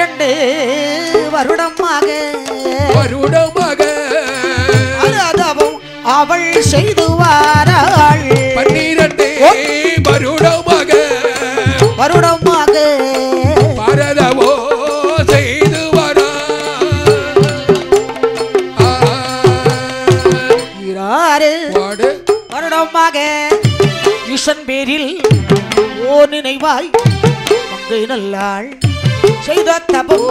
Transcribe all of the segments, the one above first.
12 வருடமாக அதவும் அவள் செய்து வாராள் 12 வருடமாக பரதவோ செய்து வருடமாக ஈசன் பேரில் ஓ நினைவாய் மங்கை நல்லாள் செய்த தபம்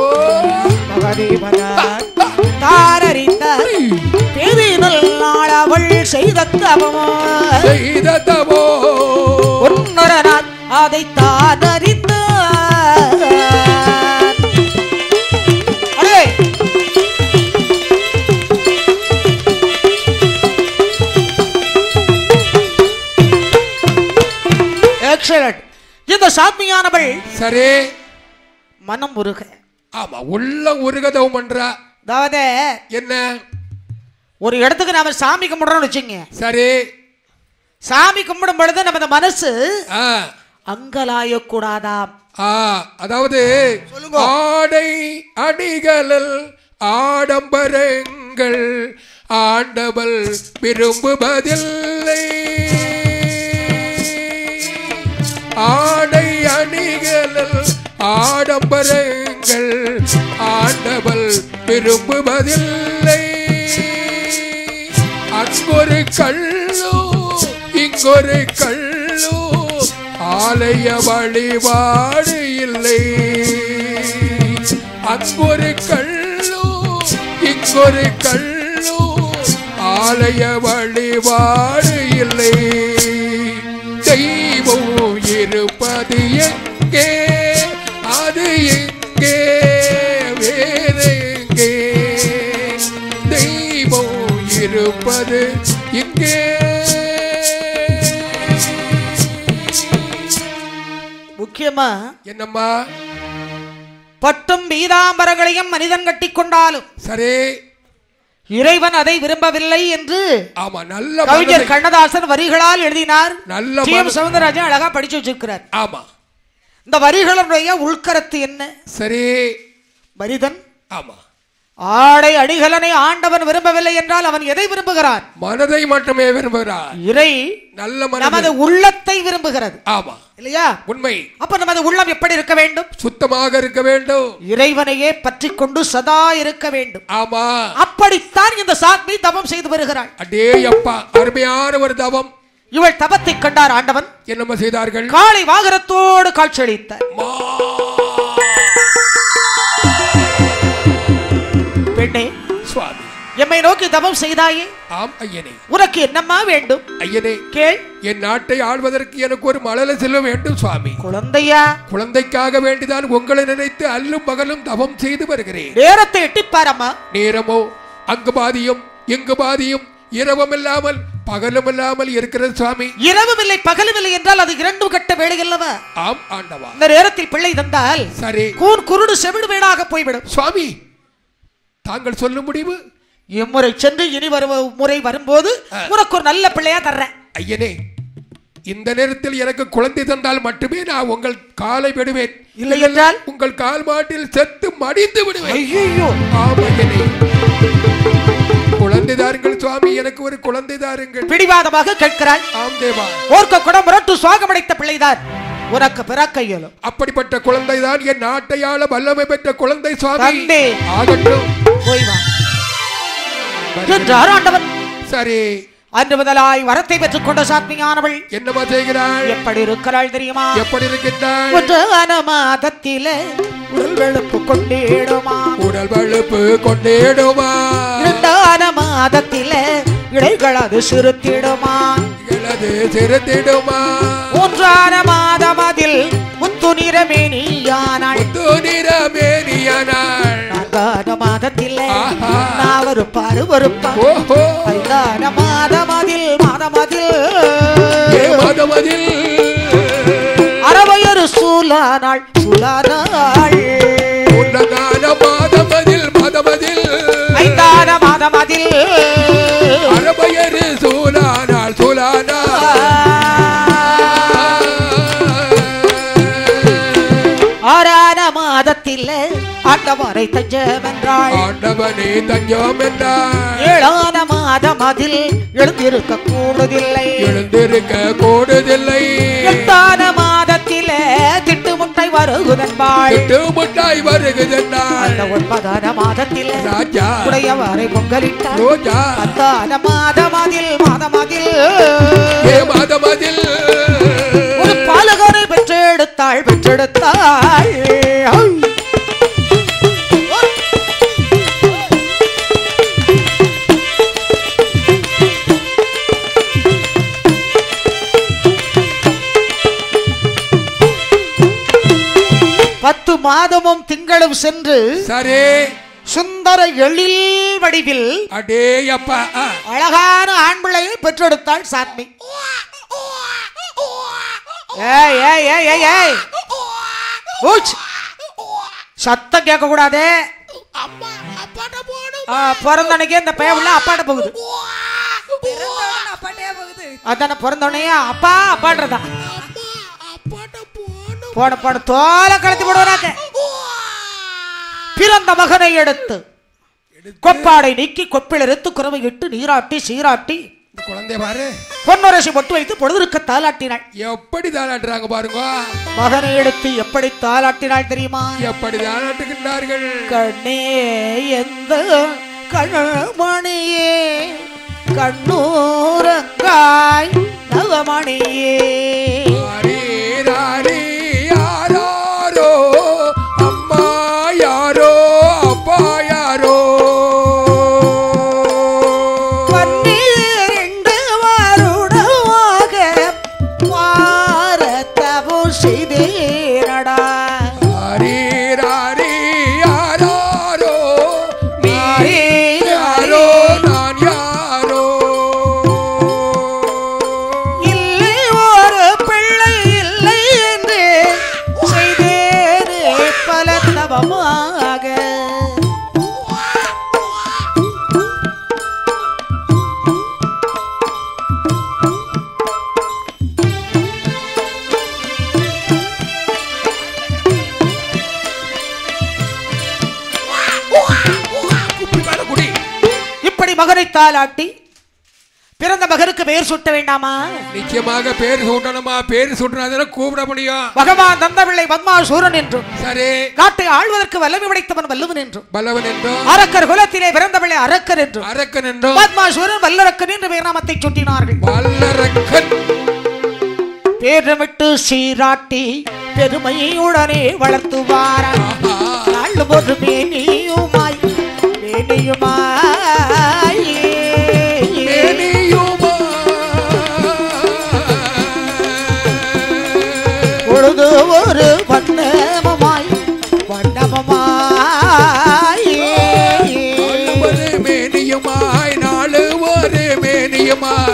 மகாதேவனார் தாரறிந்தார் தேவி நல்லாள் அவள் செய்த தபமோ ஒன்னரனார் அதை தானறிந்தார் இந்த சாத்மியானவள் சரி மனம் உருக ஆமா உள்ள உருகதவும் பண்றா அதாவது என்ன ஒரு இடத்துக்கு நாம சாமி கும்பிடுறோம்னு வச்சுங்க சரி சாமி கும்பிடும் பொழுது நம்ம மனசு அங்கலாய கூடாதாம் அதாவது ஆடை அணிகளில் ஆடம்பரங்கள் ஆண்டவள் விரும்புவதில்லை ஆடை அணிகளில் ஆடம்பரங்கள் ஆண்டவள் விரும்புவதில்லை அங்கொரு கள்ளோ இங்கொரு கள்ளோ ஆலய வழிபாடு இல்லை அங்கொரு கள்ளோ இங்கொரு கள்ளோ ஆலய வழிபாடு இல்லை தெய்வம் இருப்பது எங்கே அது எங்கே வேறு எங்கே தெய்வம் இருப்பது எங்கே முக்கியமா என்னம்மா பட்டும் பீதாம்பரங்களையும் மனிதன் கட்டிக்கொண்டாலும் சரி இறைவன் அதை விரும்பவில்லை என்று ஆமா நல்ல கவிஞர் கண்ணதாசன் வரிகளால் எழுதினார் நல்ல டி.எம். சௌந்தரராஜன் அழகா படிச்சு வச்சிருக்கிறார் ஆமா இந்த வரிகளுடைய உள்கருத்து என்ன சரி மனிதன் ஆமா ஆடை அடிகளனை ஆண்டவன் விரும்பவில்லை என்றால் அவன் எதை விரும்புகிறான் மனதை மட்டுமே விரும்புகிறான் இறை நல்ல நமது உள்ளத்தை விரும்புகிறது ஆமா இல்லையா உண்மை அப்ப நமது உள்ளம் எப்படி இருக்க வேண்டும் சுத்தமாக இருக்க வேண்டும் இறைவனையே பற்றி கொண்டு சதா இருக்க வேண்டும் ஆமா அப்படித்தான் இந்த சாத்மி தவம் செய்து வருகிறாள் அடே அப்பா அருமையான ஒரு தவம் இவள் தவத்தை கண்டார் ஆண்டவன் என்னமா செய்தார்கள் காளை வாகனத்தோடு காட்சியளித்தார் பெண்ணே சுவாமி எம்மை நோக்கி தவம் செய்தாயே ஆம் ஐயனே உனக்கு என்னம்மா வேண்டும் ஐயனே கேள் என் நாட்டை ஆள்வதற்கு எனக்கு ஒரு மழலை செல்வம் வேண்டும் சுவாமி குழந்தையா குழந்தைக்காக வேண்டிதான் உங்களை நினைத்து அல்லும் பகலும் தவம் செய்து வருகிறேன் நேரத்தை எட்டிப்பாரம்மா நேரமோ அங்கு பாதியும் இங்கு பாதியும் இரவும் இல்லாமல் பகலும் இல்லாமல் இருக்கிறது சுவாமி இரவும் இல்லை பகலும் இல்லை என்றால் அது இரண்டும் கட்ட வேலை அல்லவா ஆம் ஆண்டவா இந்த நேரத்தில் பிள்ளை தந்தால் சரி கூன் குருடு செவிடு வேடாக போய்விடும் சுவாமி தாங்கள் சொல்லும் முடிவு இம்முறை சென்று இனி முறை வரும்போது உனக்கு ஒரு நல்ல பிள்ளையா தர்றேன் ஐயனே இந்த நேரத்தில் எனக்கு குழந்தை தந்தால் மட்டுமே நான் உங்கள் காலை விடுவேன் இல்லை என்றால் உங்கள் கால் மாட்டில் செத்து மடிந்து விடுவேன் ஐயோ ஆம் ஐயனே குழந்தை தாருங்கள் சுவாமி எனக்கு ஒரு குழந்தை தாருங்கள் பிடிவாதமாக கேட்கிறாள் ஆம் தேவா ஓர்க்க குடம் புரட்டு சுவாகமடைத்த பிள்ளைதான் உனக்கு பிறக்க இயலும் அப்படிப்பட்ட குழந்தை தான் என் நாட்டையாள வல்லமை பெற்ற குழந்தை சுவாமி ஆகட்டும் போய் வா என்றார் ஆண்டவன் சரி அன்று முதலாய் வரத்தை பெற்றுக் கொண்ட சாத்மியானவள் என்னமா செய்கிறாள் எப்படி இருக்கிறாள் தெரியுமா எப்படி இருக்கின்றாள் ஒன்றான மாதத்திலே உடல் வெளுப்பு கொண்டேடுமா உடல் வெளுப்பு கொண்டேடுமா இரண்டான மாதத்திலே இடைகளது சிறுத்திடுமா சிறுத்திடுமா மூன்றான மாதம் அதில் முத்து நிறமேனியானாள் நான்கான மாதத்திலே நான் ஒரு பருவருப்பா ஐந்தான மாதம் அதில் அறவையொரு சூலானாள் ஐந்தான மாதம் அதில் அறவையொரு சூலானாள் ஆறான மாதத்திலே ஆண்டவரை தஞ்சம் என்றாள். ஆண்டவனே தஞ்சம் என்றாள். 7ஆம் மாதம் அதில் எழுந்திருக்க கூடுதில்லை. எழுந்திருக்க கூடுதில்லை. 8ஆம் மாதத்திலே திட்டுமுட்டை வருகுதென்பாள். திட்டுமுட்டாய் வருகுதென்றாள். அந்த 9ஆம் மாதத்திலே ராஜா உடையவரை பொங்கலிட்டாள். ரோஜா 10ஆம் மாதம் அதில் மாதமதில் ஒரு பாலகரை பெற்றெடுத்தாள். பத்து மாதமும் திங்களும் சென்று சரி சுந்தர எழில் வடிவில் அடே அப்பா அழகான ஆண் பிள்ளையை பெற்றெடுத்தாள் சாத்மி. சத்தம் கேட்க கூடாது. பிறந்தனைக்கே இந்த பையன் அப்பாட்ட போகுது. அதான பிறந்தோடனே அப்பா அப்பான்றதா போன போன தோலை கலத்தி போடுவாங்க. பிறந்த மகனை எடுத்து கொப்பாடை நீக்கி கொப்பில் எடுத்து குறவை இட்டு நீராட்டி சீராட்டி குழந்தை பாரு பொன்னுரசி பொட்டு வைத்து பொழுதுருக்க தாளாட்டினாள். எப்படி தாளாட்டுறாங்க பாருங்க. மகனை எடுத்து எப்படி தாளாட்டினாள் தெரியுமா? எப்படி தாளாட்டுகின்றார்கள். கண்ணே எந்த கண்மணியே கண்ணூரங்காய் நவமணியே யாரோ அம்மா யாரோ அப்பா யாரோ பன்னிரண்டு வருடமாக பாரத்தபு செய்தேனடா. யாரோ நீ யாரோ நான் யாரோ இல்லை ஒரு பிள்ளை இல்லை என்று செய்தேனே பல தவமாக. இப்படி மகனை தாளாட்டி பிறந்த மகனுக்கு பெயர் சூட்ட வேண்டாமா? நிச்சயமாக பேர் சூட்டணுமா? பேர் சூட்டினா கூப்பிட முடியும். பகவான் தந்தவில்லை பத்மாசூரன் என்றும் சரி நாட்டை ஆழ்வதற்கு வல்லமை படைத்தவன் வல்லவன் என்றும் பல்லவன் என்றும் அரக்கர் குலத்திலே பிறந்தவில்லை அரக்கர் என்றும் அரக்கன் என்றும் பத்மாசூரன் வல்லரக்கன் என்று பேர்நாமத்தை சுட்டினார்கள். வல்லரக்கன் பேரமிட்டு சீராட்டி பெருமையுடனே வளர்த்துவாரா. நாளும் ஒரு மேனியுமாய் பொழுது ஒரு வண்ணமமாய் மேனியுமாய் நாலு ஒரு மேனியுமாய்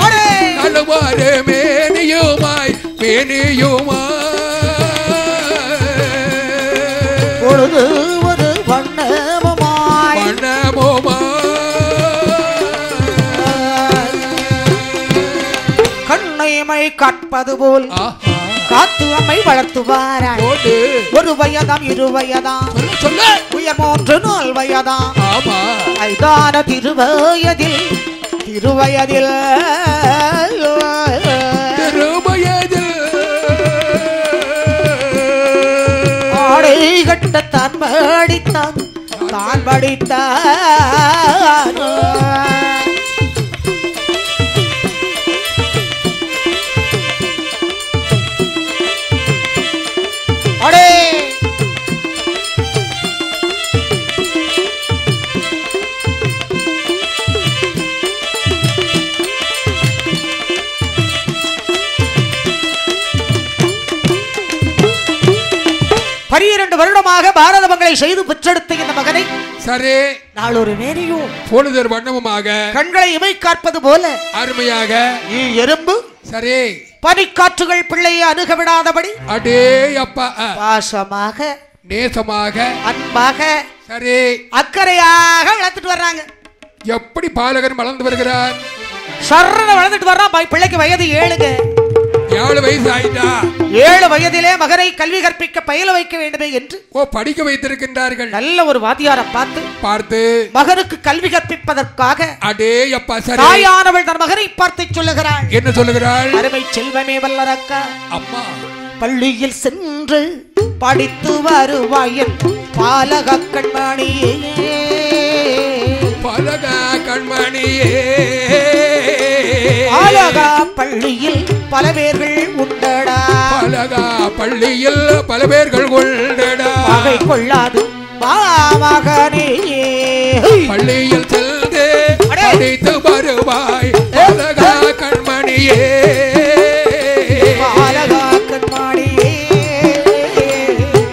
பொழுது ஒரு வண்ணமமாய் கண்ணைமை காட்பது போல் காத்து அம்மை வளர்த்துவாராய். ஒரு வயதாம் 2 வயதாம் உயர் 3 4 வயதாம் 5 திருவயதில் ஆடை கட்டத்தான் படித்தான் அடே பன்னிரண்டு வருடமாக பாரத மங்களை செய்து பெற்றெடுத்த இந்த மகனை சரி நாளொரு மேனியும் பொழுதொரு வண்ணமுமாக கண்களை இமை காப்பது போல அருமையாக எறும்பு சரி பனிக்காற்றுகள் பிள்ளையை அணுக விடாதபடி அடே அப்பா பாசமாக நேசமாக அன்பாக சரி அக்கறையாக வளர்த்துட்டு வர்றாங்க. எப்படி பாலகன் வளர்ந்து வருகிறார்? சரண வளர்ந்துட்டு வர்றான். பிள்ளைக்கு வயது 7ங்க. 7 வயசு ஆயிட்டா 7 வயதிலே மகனை கல்வி கற்பிக்க பயில வைக்க வேண்டுமே என்று படிக்க வைத்திருக்கின்றார்கள். நல்ல ஒரு வாத்தியாரை பார்த்து மகனுக்கு கல்வி கற்பிப்பதற்காக அடே அப்பா சரி தாயானவள் தன் மகனை பார்த்து சொல்லுகிறாள். என்ன சொல்லுகிறாள்? அருமை செல்வமே வல்லரக்கா, அம்மா பள்ளியில் சென்று படித்து வருவாயன் பாலக கண்மணியே, பாலக கண்மணியே, பாலகா பள்ளியில் பல பேர்கள் உண்டடா, பாலகா பள்ளியில் பல பேர்கள் உண்டடா, பகை கொள்ளாது மகனே பள்ளியில் சென்று படித்து வருவாய் பாலகா கண்மணியே, பாலகா கண்மணியே,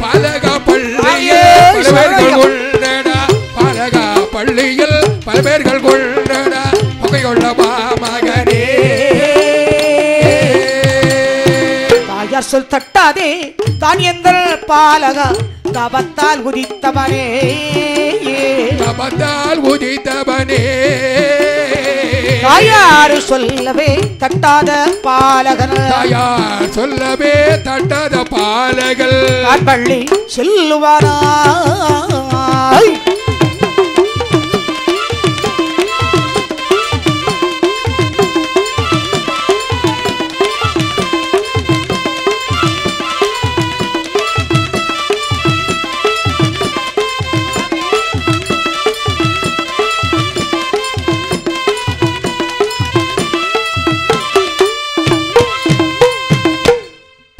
பாலகா பள்ளியில் பல பேர்கள் உண்டடா, பாலகா பள்ளியில் பல பேர்கள் உண்டடா, பகை கொள்ளவா மகனே. தாயார் சொல் தட்டாதே தான் எந்த பாலகா தபத்தால் உதித்தவனே, தபத்தால் உதித்தவனே, தாயார் சொல்லவே தட்டாத பாலகன், தாயார் சொல்லவே தட்டாத பாலகல் பள்ளி செல்லுவானா.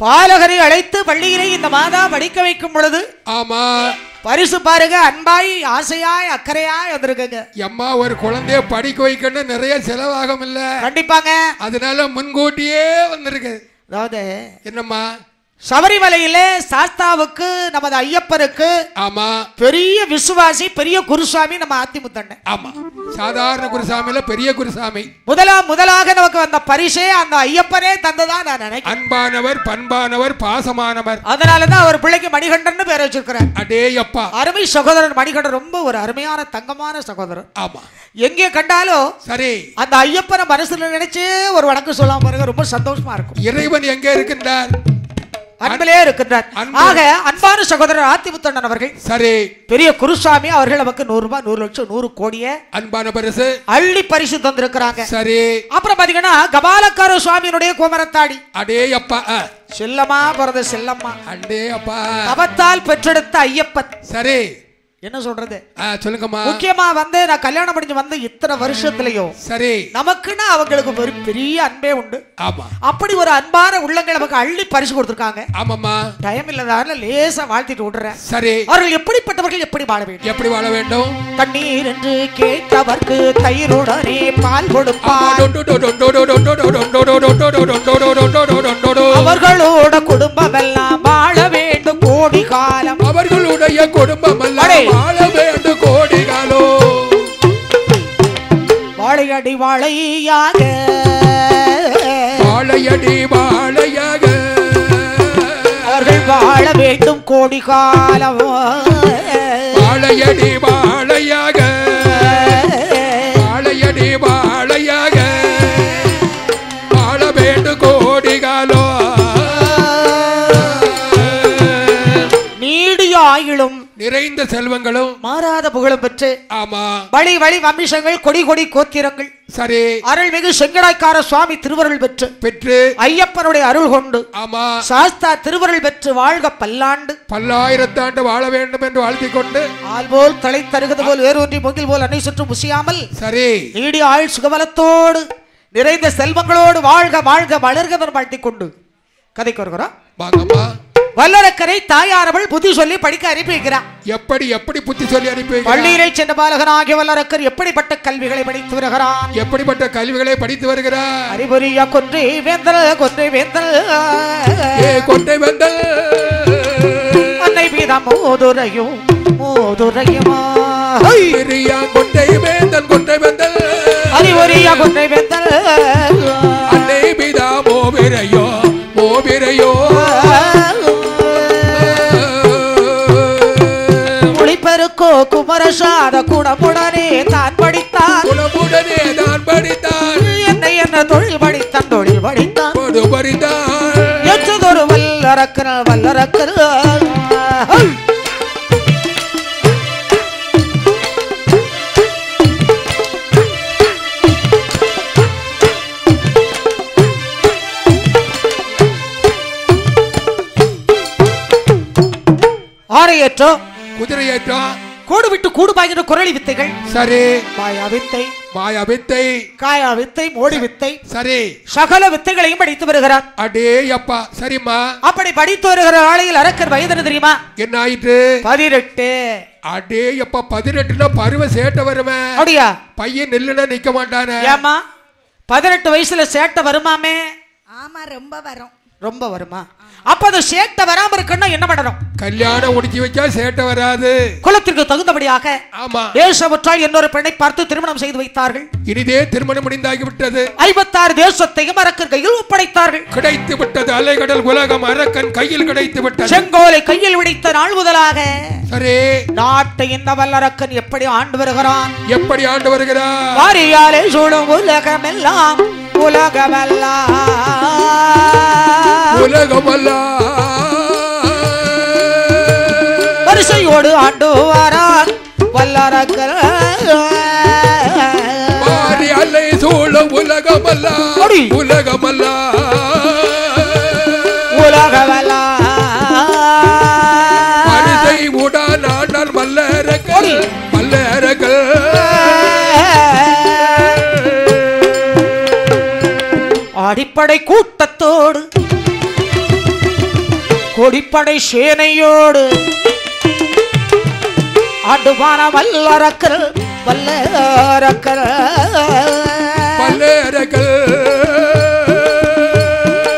பாலகரை அழைத்து பள்ளியிலே இந்த மாதா படிக்க வைக்கும் பொழுது ஆமா பரிசு பாருங்க, அன்பாய் ஆசையாய் அக்கறையாய் வந்திருக்குங்க. அம்மா ஒரு குழந்தைய படிக்க வைக்கணும் நிறைய செலவாகும் இல்ல, கண்டிப்பாங்க, அதனால முன்கூட்டியே வந்திருக்கு. அதாவது என்னம்மா சபரிமலையிலே சாஸ்தாவுக்கு நமது ஐயப்பனுக்கு ஆமா பெரிய விசுவாசி பெரிய குருசாமி நம்ம ஆத்திமுத்தண்ணன். ஆமா சாதாரண குருசாமியில பெரிய குருசாமி. முதலாக நமக்கு வந்த பரிசே அந்த ஐயப்பனே தந்ததான் நான் நினைக்கிறேன். அன்பானவர் பண்பானவர் பாசமானவர், அதனாலதான் அவர் பிள்ளைக்கு மணிகண்டன் பேர் வச்சிருக்கிறார். அடே அப்பா அருமை சகோதரன் மணிகண்டன் ரொம்ப ஒரு அருமையான தங்கமான சகோதரன். ஆமா எங்கே கண்டாலும் சரி அந்த ஐயப்பனை மனசுல நினைச்சு ஒரு வணக்கம் சொல்லாம பாருங்க, ரொம்ப சந்தோஷமா இருக்கும். இறைவன் எங்கே இருக்கின்றார்? அன்பிலே இருக்கின்றார். ஆக அன்பான சகோதரர் ஆத்திமுத்தண்ணன் அவர்கள் சரி பெரிய குருசாமி அவர்கள் நமக்கு 100 ரூபாய் 100 லட்சம் 100 கோடிய அன்பான பரிசு அள்ளி பரிசு தந்திருக்கிறாங்க. சரி அப்புறம் பாத்தீங்கன்னா கபாலக்கார சுவாமியினுடைய குமரத்தாடி அடே அப்பா செல்லம்மா பிறந்த செல்லம்மா, அடே அப்பா தவத்தால் பெற்றெடுத்த ஐயப்பன். சரி என்ன சொல்றது சொல்லுங்கம்மா. முக்கியமா வந்து நான் கல்யாணம் முடிஞ்சு வந்து இத்தனை வருஷத்துலயும் சரி நமக்குன்னு அவங்களுக்கு ஒரு பெரிய அன்பே உண்டு. ஆமா அப்படி ஒரு அன்பான உள்ளங்கள் நமக்கு அள்ளி பரிசு கொடுத்திருக்காங்க. ஆமாம்மா டைம் இல்லதால லேசா வாழ்த்திட்டு விடுறேன். சரி அவர்கள் எப்படிப்பட்டவர்கள், எப்படி வாழ வேண்டும், எப்படி வாழ வேண்டும்? தண்ணீர் என்று கேட்டவர்க்கு தயிருடனே பால் கொடுப்பார், அவர்களோட குடும்பம் எல்லாம் வாழ வேண்டும் கோடி காலம், அவர்களுடைய குடும்பம் எல்லாம் வாழ வேண்டும் கோடி காலம், வாழையடி வாழையாக வாழையடி வாழையாக அவர்கள் வாழ வேண்டும் கோடி காலம், வாழையடி வாழையாக வாழையடி வாழையாக வாழ வேண்டும் கோடி காலம், நீடிய ஆயுளும் நிறைந்த செல்வங்களும் மாறாத புகழும் பெற்று ஆமா வழி வழி வம்சங்கள் கொடி கொடி கோத்திரங்கள் சரி அருள்மிகு செங்கடாய்க்கார சுவாமி திருவருள் பெற்று ஐயப்பனுடைய அருள் கொண்டு ஆமா சாஸ்தா திருவருள் பெற்று வாழ்க பல்லாண்டு பல்லாயிரத்தாண்டு வாழ வேண்டும் என்று வாழ்த்திக் கொண்டு ஆள் போல் தலை தருகிறது போல் வேறொன்றி முகில் போல் அன்னை சுற்றும் முசியாமல் சரி நீடிய ஆயுள் சுகபலத்தோடு நிறைந்த செல்வங்களோடு வாழ்க வாழ்க வளர்க வாழ்த்திக் கொண்டு கதைக்கு வருகிறோம். வாங்கம்மா. வல்லரக்கரை தாயாரவள் புத்தி சொல்லி படிக்க அனுப்பி வைக்கிறார். எப்படி எப்படி புத்தி சொல்லி அனுப்பி பள்ளியிலே சென்ற பாலகனாகிய வல்லரக்கர் எப்படிப்பட்ட கல்விகளை படித்து வருகிறான், எப்படிப்பட்ட கல்விகளை படித்து வருகிறார்? அறிபுரியா கொன்றை வேந்தல் கொன்றை வேந்தல் கொன்றை வேந்தல் அன்னை பீதம் மோதுரையும் மோதுரையுமா கொன்றை வேந்தல் கொன்றை வேந்தல் அறிபுரியா கொன்றை வேந்தல் அன்னை பீதா மோவிரையோ மோவிரையோ பெருக்கோ குமரசாத குணமுடனே தான் படித்தான் குணமுடனே தான் படித்தான் என்ன என்ன தொழில் படித்தான் தொழில் படித்தான் வல்லரக்கன வல்லரக்கன ஆரையேற்றோ குதிரையேற்றோ கூடு விட்டு கூடு பாய்கிற குரலி வித்தைகள் சரி மாயா வித்தை மாயா வித்தை காயா வித்தை மோடி வித்தை சரி சகல வித்தைகளையும் படித்து வருகிறார் அடே அப்பா சரிம்மா அப்படி படித்து வருகிற ஆளையில் அரக்கர் வயது தெரியுமா என்ன ஆயிட்டு 18 அடே அப்பா 18னா பருவ சேட்டை வருமே அப்படியா பையன் நில்லுனா நிக்க மாட்டானே ஏமா 18 வயசுல சேட்டை வருமாமே ஆமா ரொம்ப வரும் ரொம்ப வருமா அப்ப அது சேட்டை வராம இருக்குன்னா என்ன பண்ணணும் கல்யாணம் முடிச்சு வச்சா சேட்டை வராது குலத்திற்கு தகுந்தபடியாக ஆமா தேசமுற்றால் இன்னொரு பெண்ணை பார்த்து திருமணம் செய்து வைத்தார்கள் இனிதே திருமணம் முடிந்தாகி விட்டது 56 தேசத்தையும் அரக்கர் கையில் ஒப்படைத்தார்கள் கிடைத்து விட்டது அலைகடல் உலகம் அரக்கன் கையில் கிடைத்து விட்டது செங்கோலை கையில் விடைத்த நாள் முதலாக சரி நாட்டை இந்த வல்லரக்கன் எப்படி ஆண்டு வருகிறான் எப்படி ஆண்டு வருகிறான் வாரியாலே சூடும் உலகமெல்லாம் உலகமெல்லாம் வரிசையோடு ஆண்டு வாரான் வல்லரக்கன் வாரியாலே சூடும் உலகமெல்லாம் உலகமெல்லாம் உலகமெல்லாம் வரிசை உடான் ஆண்டால் வல்லரக்கன் வல்லரக்கன் அடிப்படை கூட்டத்தோடு கொடிப்படை சேனையோடு ஆண்டுவான வல்லரக்கர் வல்லரக்கர் வல்லரக்கர்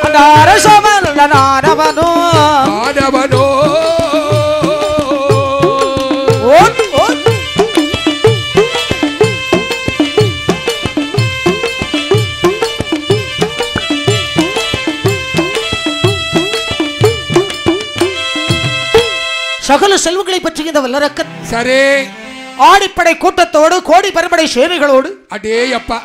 அந்த அரசவன் நானவனோ ஆனவனோ சகல செல்வங்களை பற்றி இந்த வல்லரக்கன் சரி ஆடிப்படை கூட்டத்தோடு கோடி பரம்பரை சேவைகளோடு அடே அப்பா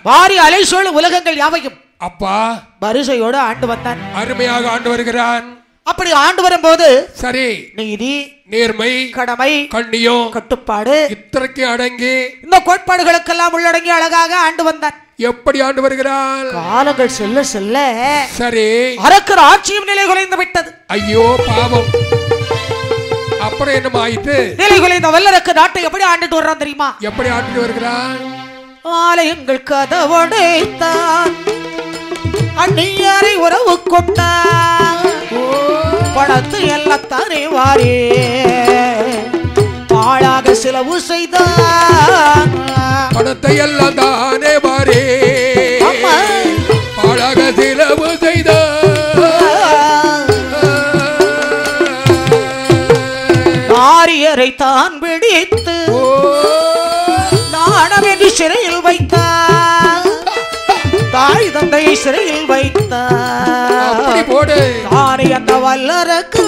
வாரி அலைசோழ உலகங்கள் யாவையும் அப்பா வரிசையோடு ஆண்டு வந்தான் அருமையாக ஆண்டு வருகிறான் அப்படி ஆண்டு வரும்போது சரி நீதி நேர்மை கடமை கண்ணியம் கட்டுப்பாடு இத்தனைக்கு அடங்கி இந்த கோட்பாடுகளுக்கெல்லாம் உள்ளடங்கி அழகாக ஆண்டு வந்தான் எப்படி ஆண்டு வருகிறான் காலங்கள் செல்ல செல்ல சரி அரக்கர் ஆட்சியும் நிலை குலைந்து விட்டது ஐயோ பாவம் அப்புறம் என்ன ஆயிட்டு நிலை குலைந்த வல்லரக்கு நாட்டை எப்படி ஆண்டுட்டு வர்றான் தெரியுமா எப்படி ஆண்டுட்டு வருகிறான் ஆலயங்கள் கதவடைத்தான் அந்நியாரை உறவு கொண்டான் பணத்து எல்லாத்தானே வாரே பாழாக செலவு செய்தான் பணத்தை எல்லாம் தானே வாரே பாழாக செலவு செய்தான் ஆரியரை தான் பிடித்து நாணம் என்று சிறையில் வைத்தார் தாய் தந்தை சிறையில் வைத்தார் போடு தானே அந்த வல்லரக்கு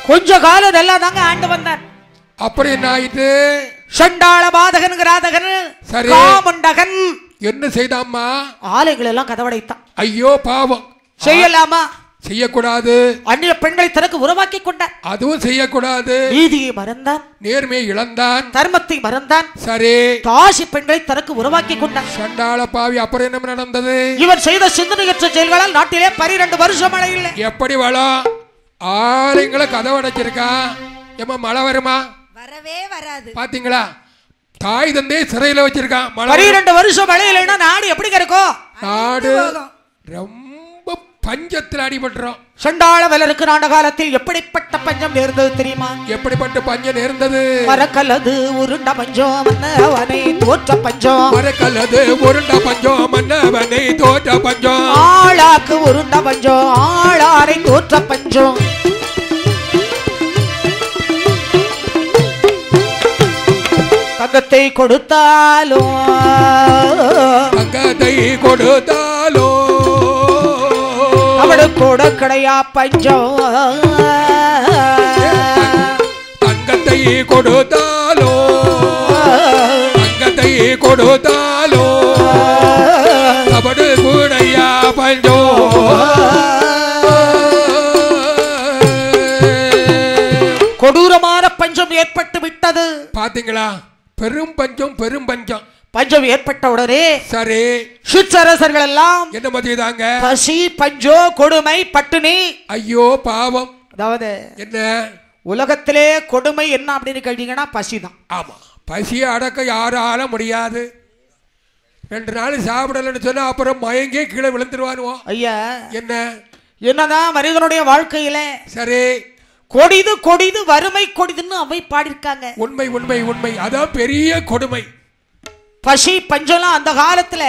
கொஞ்ச காலம் நல்லா தாங்க ஆண்டு வந்தார் அப்படி என்ன ஆயிட்டு சண்டாள பாதகன் கிராதகன் காமண்டகன் என்ன செய்தாம்மா ஆலைகள் எல்லாம் கதவடைத்தான் ஐயோ பாவம் செய்யலாமா செய்யக்கூடாது அந்நிய பெண்களை தனக்கு உருவாக்கி கொண்டான் அதுவும் செய்யக்கூடாது நீதியை மறந்தான் நேர்மையை இழந்தான் தர்மத்தை மறந்தான் சரி தாசி பெண்களை தனக்கு உருவாக்கி கொண்டான் சண்டாள பாவி அப்புறம் என்ன நடந்தது இவன் செய்த சிந்தனையற்ற செயல்களால் நாட்டிலே 12 வருஷம் மழை இல்லை எப்படி வளம் ஆளுங்களை கதவடைச்சிருக்கா ஏமா மழை வருமா வரவே வராது பாத்தீங்களா தாய் தந்தை சிறையில வச்சிருக்கான் 12 வருஷம் மழை இல்லைன்னா நாடு எப்படி இருக்கும் நாடு ரொம்ப பஞ்சத்தில் அடிபட்டுறோம் சண்டாள வல்லருக்கு நாண்ட காலத்தில் எப்படிப்பட்ட பஞ்சம் நேர்ந்தது தெரியுமா எப்படிப்பட்ட பஞ்சம் நேர்ந்தது மரக்கல்லது உருண்ட பஞ்சம் மன்னவனை தோற்ற பஞ்சம் மரக்கல்லது உருண்ட பஞ்சம் மன்னவனை தோற்ற பஞ்சம் ஆளாக்கு உருண்ட பஞ்சம் ஆளாரை தோற்ற பஞ்சம் தங்கத்தை கொடுத்தாலும் தங்கத்தை கொடுத்தாலோ அவளுக்கு கூட கிடையா பஞ்சம் தங்கத்தை கொடுத்தாலோ தங்கத்தை கொடுத்தாலோ அவடு கூடையா பஞ்சோ கொடூரமான பஞ்சம் ஏற்பட்டு விட்டது. பாத்தீங்களா? பெரும் பஞ்சம் பெரும் பஞ்சம் பஞ்சம் ஏற்பட்ட உடனே சரி சிற்றரசர்கள் எல்லாம் என்ன மதியதாங்க? பசி பஞ்சோ கொடுமை பட்டினி. ஐயோ பாவம். அதாவது என்ன உலகத்திலே கொடுமை என்ன அப்படின்னு கேட்டீங்கன்னா பசிதான். ஆமா, பசியை அடக்க யாரால முடியாது. 2 நாள் சாப்பிடலன்னு சொன்னா அப்புறம் மயங்கி கீழே விழுந்துருவானுவோம். ஐயா என்ன என்னதான் மனிதனுடைய வாழ்க்கையில சரி கொடிது கொடிது வறுமை கொடிதுன்னு அவை பாடிருக்காங்க. உண்மை உண்மை உண்மை. அதான் பெரிய கொடுமை. பசி பஞ்சம்லாம் அந்த காலத்துல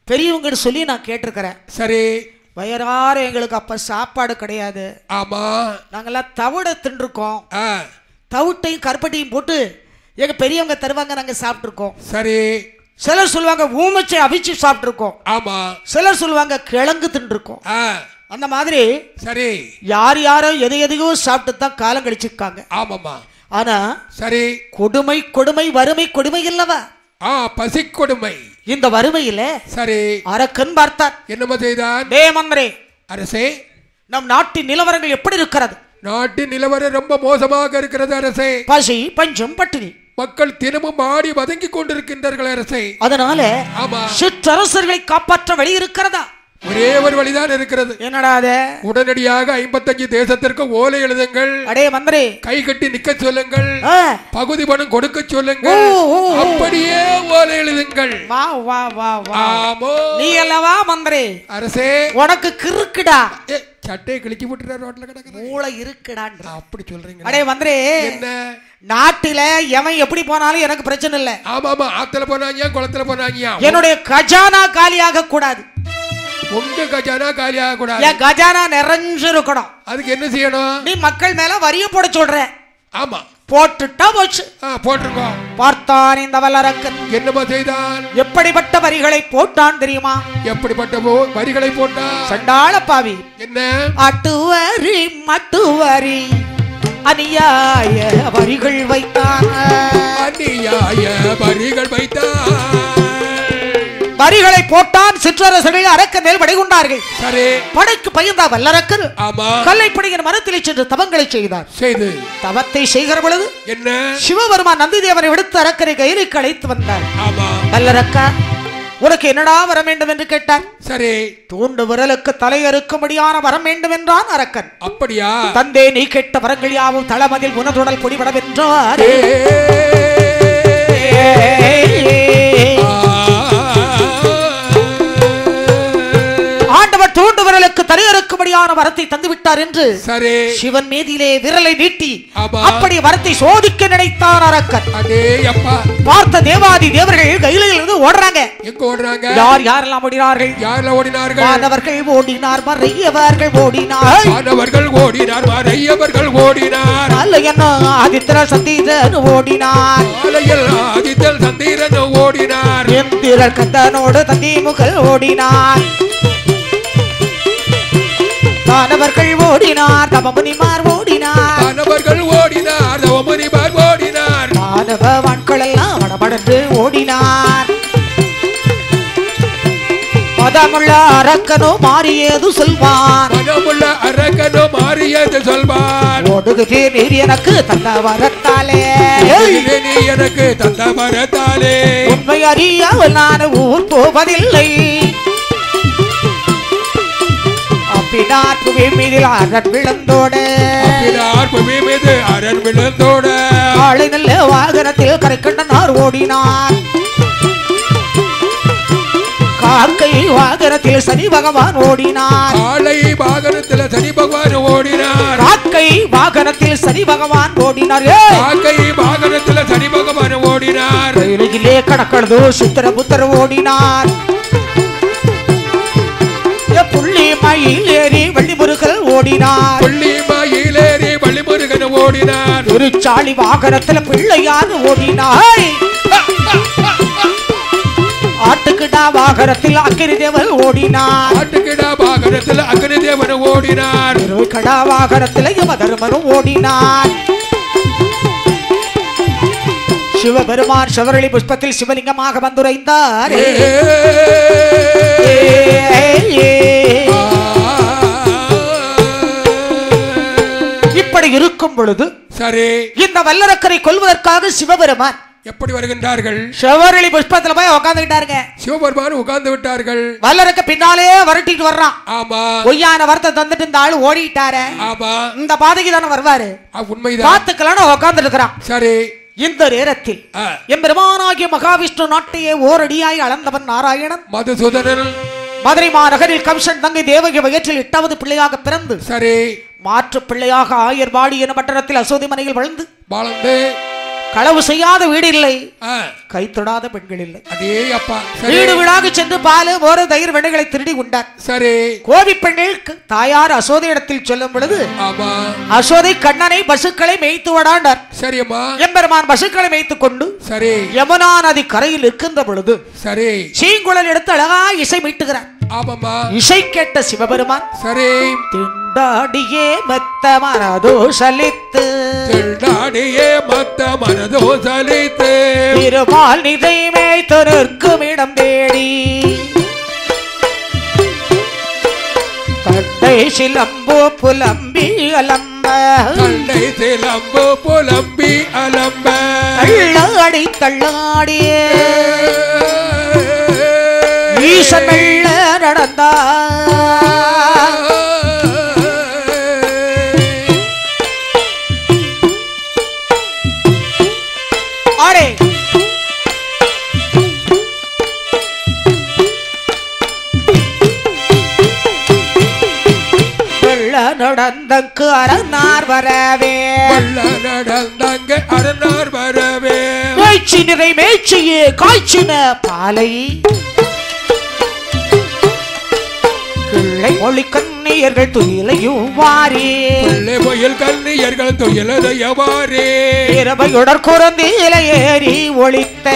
பெரியவங்க சொல்லி நான் கேட்டிருக்கிறேன். சரி வயறார எங்களுக்கு அப்ப சாப்பாடு கிடையாது. ஆமா, நாங்கெல்லாம் தவிட தின்றுருக்கோம். தவிட்டையும் கருப்பட்டியும் போட்டு எங்க பெரியவங்க தருவாங்க, நாங்க சாப்பிட்டுருக்கோம். சரி சிலர் சொல்லுவாங்க ஊமச்சை அவிச்சு சாப்பிட்டுருக்கோம். ஆமா, சிலர் சொல்லுவாங்க கிழங்கு தின்றுருக்கோம். அந்த மாதிரி சரி யார் யாரோ எதையோ சாப்பிட்டு தான் காலம் கழிச்சிருக்காங்க. ஆமாமா. ஆனா சரி கொடுமை கொடுமை வறுமை கொடுமை இல்லவா? பசி கொடுமை. இந்த வறுமையில சரி அரக்கன் பார்த்தார். என்னமா செய்தான்? தேமந்திரே அரசே, நம் நாட்டின் நிலவரங்கள் எப்படி இருக்கிறது? நாட்டின் நிலவரம் ரொம்ப மோசமாக இருக்கிறது அரசே. பசி பஞ்சம் பட்டினி, மக்கள் தினமும் ஆடி வதங்கி கொண்டிருக்கின்றார்கள் அரசே. அதனால சிற்றரசர்களை காப்பாற்ற வழி இருக்கிறதா? ஒரே ஒரு வழிதான் இருக்கிறது. என்னடா அது? உடனடியாக 55 தேசத்திற்கு ஓலை எழுதுங்கள். அடே மந்திரி, கை கட்டி நிக்க சொல்லுங்கள், பகுதி பணம் கொடுக்க சொல்லுங்கள், அப்படியே ஓலை எழுதுங்கள். வா வா வா வா. ஆமோ, நீ அல்லவா மந்திரி? அரசே, உனக்கு கிறுக்குடா. சட்டையை கிழிச்சு விட்டுற ரோட்ல கிடக்குது. மூளை இருக்குடான் அப்படி சொல்றீங்க? அடே மந்திரி, என்ன நாட்டில எவன் எப்படி போனாலும் எனக்கு பிரச்சனை இல்ல. ஆமா ஆமா, ஆத்துல போனாங்க குளத்துல போனாங்க. என்னுடைய கஜானா காலியாக கூடாது. உங்க கஜானா காலியாக கூடாது. என் கஜானா நிறைஞ்சு இருக்கணும். அதுக்கு என்ன செய்யணும்? நீ மக்கள் மேல வரிய போட சொல்ற. ஆமா, போட்டுட்டா போச்சு. போட்டிருக்கோம். பார்த்தான் இந்த வல்லரக்கன். என்னமா செய்தான்? எப்படிப்பட்ட வரிகளை போட்டான் தெரியுமா? எப்படிப்பட்ட வரிகளை போட்டான்? சண்டாள பாவி. என்ன? அட்டுவரி மட்டுவரி அநியாய வரிகள் வைத்தான். அநியாய வரிகள் வைத்தான். வரிகளை போட்டான். சிற்றரசர்கள் அரக்கன் மேல் படை கொண்டார்கள். சரி, படைக்கு பயந்தா வல்லரக்கர் கல்லைப்படையின் மரத்திலே சென்று தவங்களை செய்தார். செய்து தவத்தை செய்கிற பொழுது என்ன? சிவபெருமான் நந்தி தேவனை விடுத்து அரக்கரை கையிலுக்கு அழைத்து வந்தார். ஆமா, வல்லரக்கா, உனக்கு என்னடா வர வேண்டும் என்று கேட்டார். சரி, தூண்டு விரலுக்கு தலையறுக்கும்படியான வரம் வேண்டும் என்றான் அரக்கன். அப்படியா? தந்தே, நீ கேட்ட வரங்கள் யாவும் தளமதில் உனதுடல் பொடிபட வென்றார். ஆண்டவர் தூண்டு விரலுக்கு தலையறுக்கும்படியான வரத்தை தந்து விட்டார் என்று சரி சிவன் மீதிலே விரலை நீட்டி அப்படி வரத்தை சோதிக்க நினைத்தார் அரக்கன். பார்த்த தேவாதி தேவர்கள் கையிலிருந்து ஓடுறாங்க. எங்க ஓடுறாங்க? யார் யாரெல்லாம் ஓடினார்கள்? யாரெல்லாம் ஓடினார்கள்? மாணவர்கள் ஓடினார், மறையவர்கள் ஓடினார். மாணவர்கள் ஓடினார், மறையவர்கள் ஓடினார். அல்லையன் ஆதித்தர் சந்திரன் ஓடினார். ஆதித்தர் சந்திரன் ஓடினார். எந்திரர் கந்தனோடு தந்திமுகல் ஓடினார். தானவர்கள் ஓடினார், தவமுனிமார் ஓடினார். தானவர்கள் ஓடினார், தவமுனிமார் ஓடினார். மாணவ வான்கள் எல்லாம் வடபடன்று ஓடினார். மதமுள்ள அரக்கனோ மாறியது சொல்வான். மதமுள்ள அரக்கனோ மாறியது சொல்வான். ஓடுகிறே நீர் எனக்கு தந்த வரத்தாலே, நீ எனக்கு தந்த வரத்தாலே. உண்மை அறியாமல் நான் ஊர் போவதில்லை. அப்பினார் புவி மீதில் அரண் விழுந்தோட, அப்பினார் புவி மீது அரண் விழுந்தோட. ஆளை நல்ல வாகனத்தில் கரை கண்டனார் ஓடினார். காக்கை வாகனத்தில் சனி பகவான் ஓடினார். காளை வாகனத்தில் சனி பகவான் ஓடினார். காக்கை வாகனத்தில் சனி பகவான் ஓடினார். காக்கை வாகனத்தில் சனி பகவான் ஓடினார். கையிலே கடக்கடதோ சித்திர புத்தர் ஓடினார். புள்ளி மயில் ஏறி வள்ளி முருகல் ஓடினார். புள்ளி மயில் ஏறி வள்ளி முருகன் ஓடினார். திருச்சாளி வாகனத்துல பிள்ளையார் ஓடினார். ஆட்டுக்கிடா வாகனத்தில் அக்கினி தேவன் ஓடினார். ஆட்டுக்கிடா வாகனத்தில் அக்கினி தேவன் ஓடினார். கடா வாகனத்தில் யமதர்மனும் ஓடினார். சிவபெருமான் சிவரளி புஷ்பத்தில் சிவலிங்கமாக வந்துரைந்தார். இப்படி இருக்கும் பொழுது சரி இந்த வல்லரக்கரை கொல்வதற்காக சிவபெருமான் எப்படி வருகின்றார்கள்? சிவரளி புஷ்பத்துல போய் உட்கார்ந்துட்டாருங்க. சிவபெருமான் உட்கார்ந்து விட்டார்கள். வல்லரக்க பின்னாலே வரட்டிட்டு வர்றான். ஆமா பொய்யான வரத்தை தந்துட்டு இந்த ஆளு ஓடிட்டாரு. ஆமா இந்த பாதைக்கு தானே வருவாரு. உண்மைதான். பாத்துக்கலான்னு உட்கார்ந்து இருக்கிறான். சரி இந்த நேரத்தில் எம்பெருமானாகிய மகாவிஷ்ணு நாட்டையே ஓரடியாய் அளந்தவன் நாராயணன் மதுசூதனன் மதுரை மாநகரில் கம்சன் தங்கை தேவகி வயிற்றில் 8வது பிள்ளையாக பிறந்து சரி மாற்று பிள்ளையாக ஆயர்வாடி என பட்டணத்தில் அசோதி மனையில் வளர்ந்து களவு செய்யாத வீடு இல்லை, கை தொடாத பெண்கள் இல்லை. அதே அப்பா வீடு வீடாக சென்று பாலு மோரு தயிர் வெண்ணைகளை திருடி உண்டார். சரி கோவி பெண்கள் தாயார் அசோதை இடத்தில் சொல்லும் பொழுது அசோதை கண்ணனை பசுக்களை மேய்த்து வடாண்டார். சரியம்மா எம்பெருமான் பசுக்களை மேய்த்துக் கொண்டு சரி யமுனா நதி கரையில் இருக்கின்ற பொழுது சரி சீங்குழல் எடுத்து அழகா இசை மீட்டுகிறார். ஆமாம்மா இசை கேட்ட சிவபெருமான் சரி திண்டாடியே மத்த மனதோ சலித்து திண்டாடியே மத்த மனதோ சலித்து திருமால் நிதை மேய்த்து நிற்கும் இடம் தேடி கண்டை சிலம்பு புலம்பி அலம்ப கண்டை சிலம்பு புலம்பி அலம்ப தள்ளாடி தள்ளாடியே ஈசன் மெல்ல நடந்தார். ஆரே வெள்ள நடந்தங்கு அரணார் வரவே வெள்ள நடந்தங்கு அரணார் வரவே மேய்ச்சி நிறை மேய்ச்சியே காய்ச்சின பாலை கிள்ளை மொழி கண்ணியர்கள் துயிலையும் வாரி பிள்ளை மொயில் கண்ணியர்கள் துயிலையவாரே இரவையுடற் குறந்தில ஏறி ஒளித்த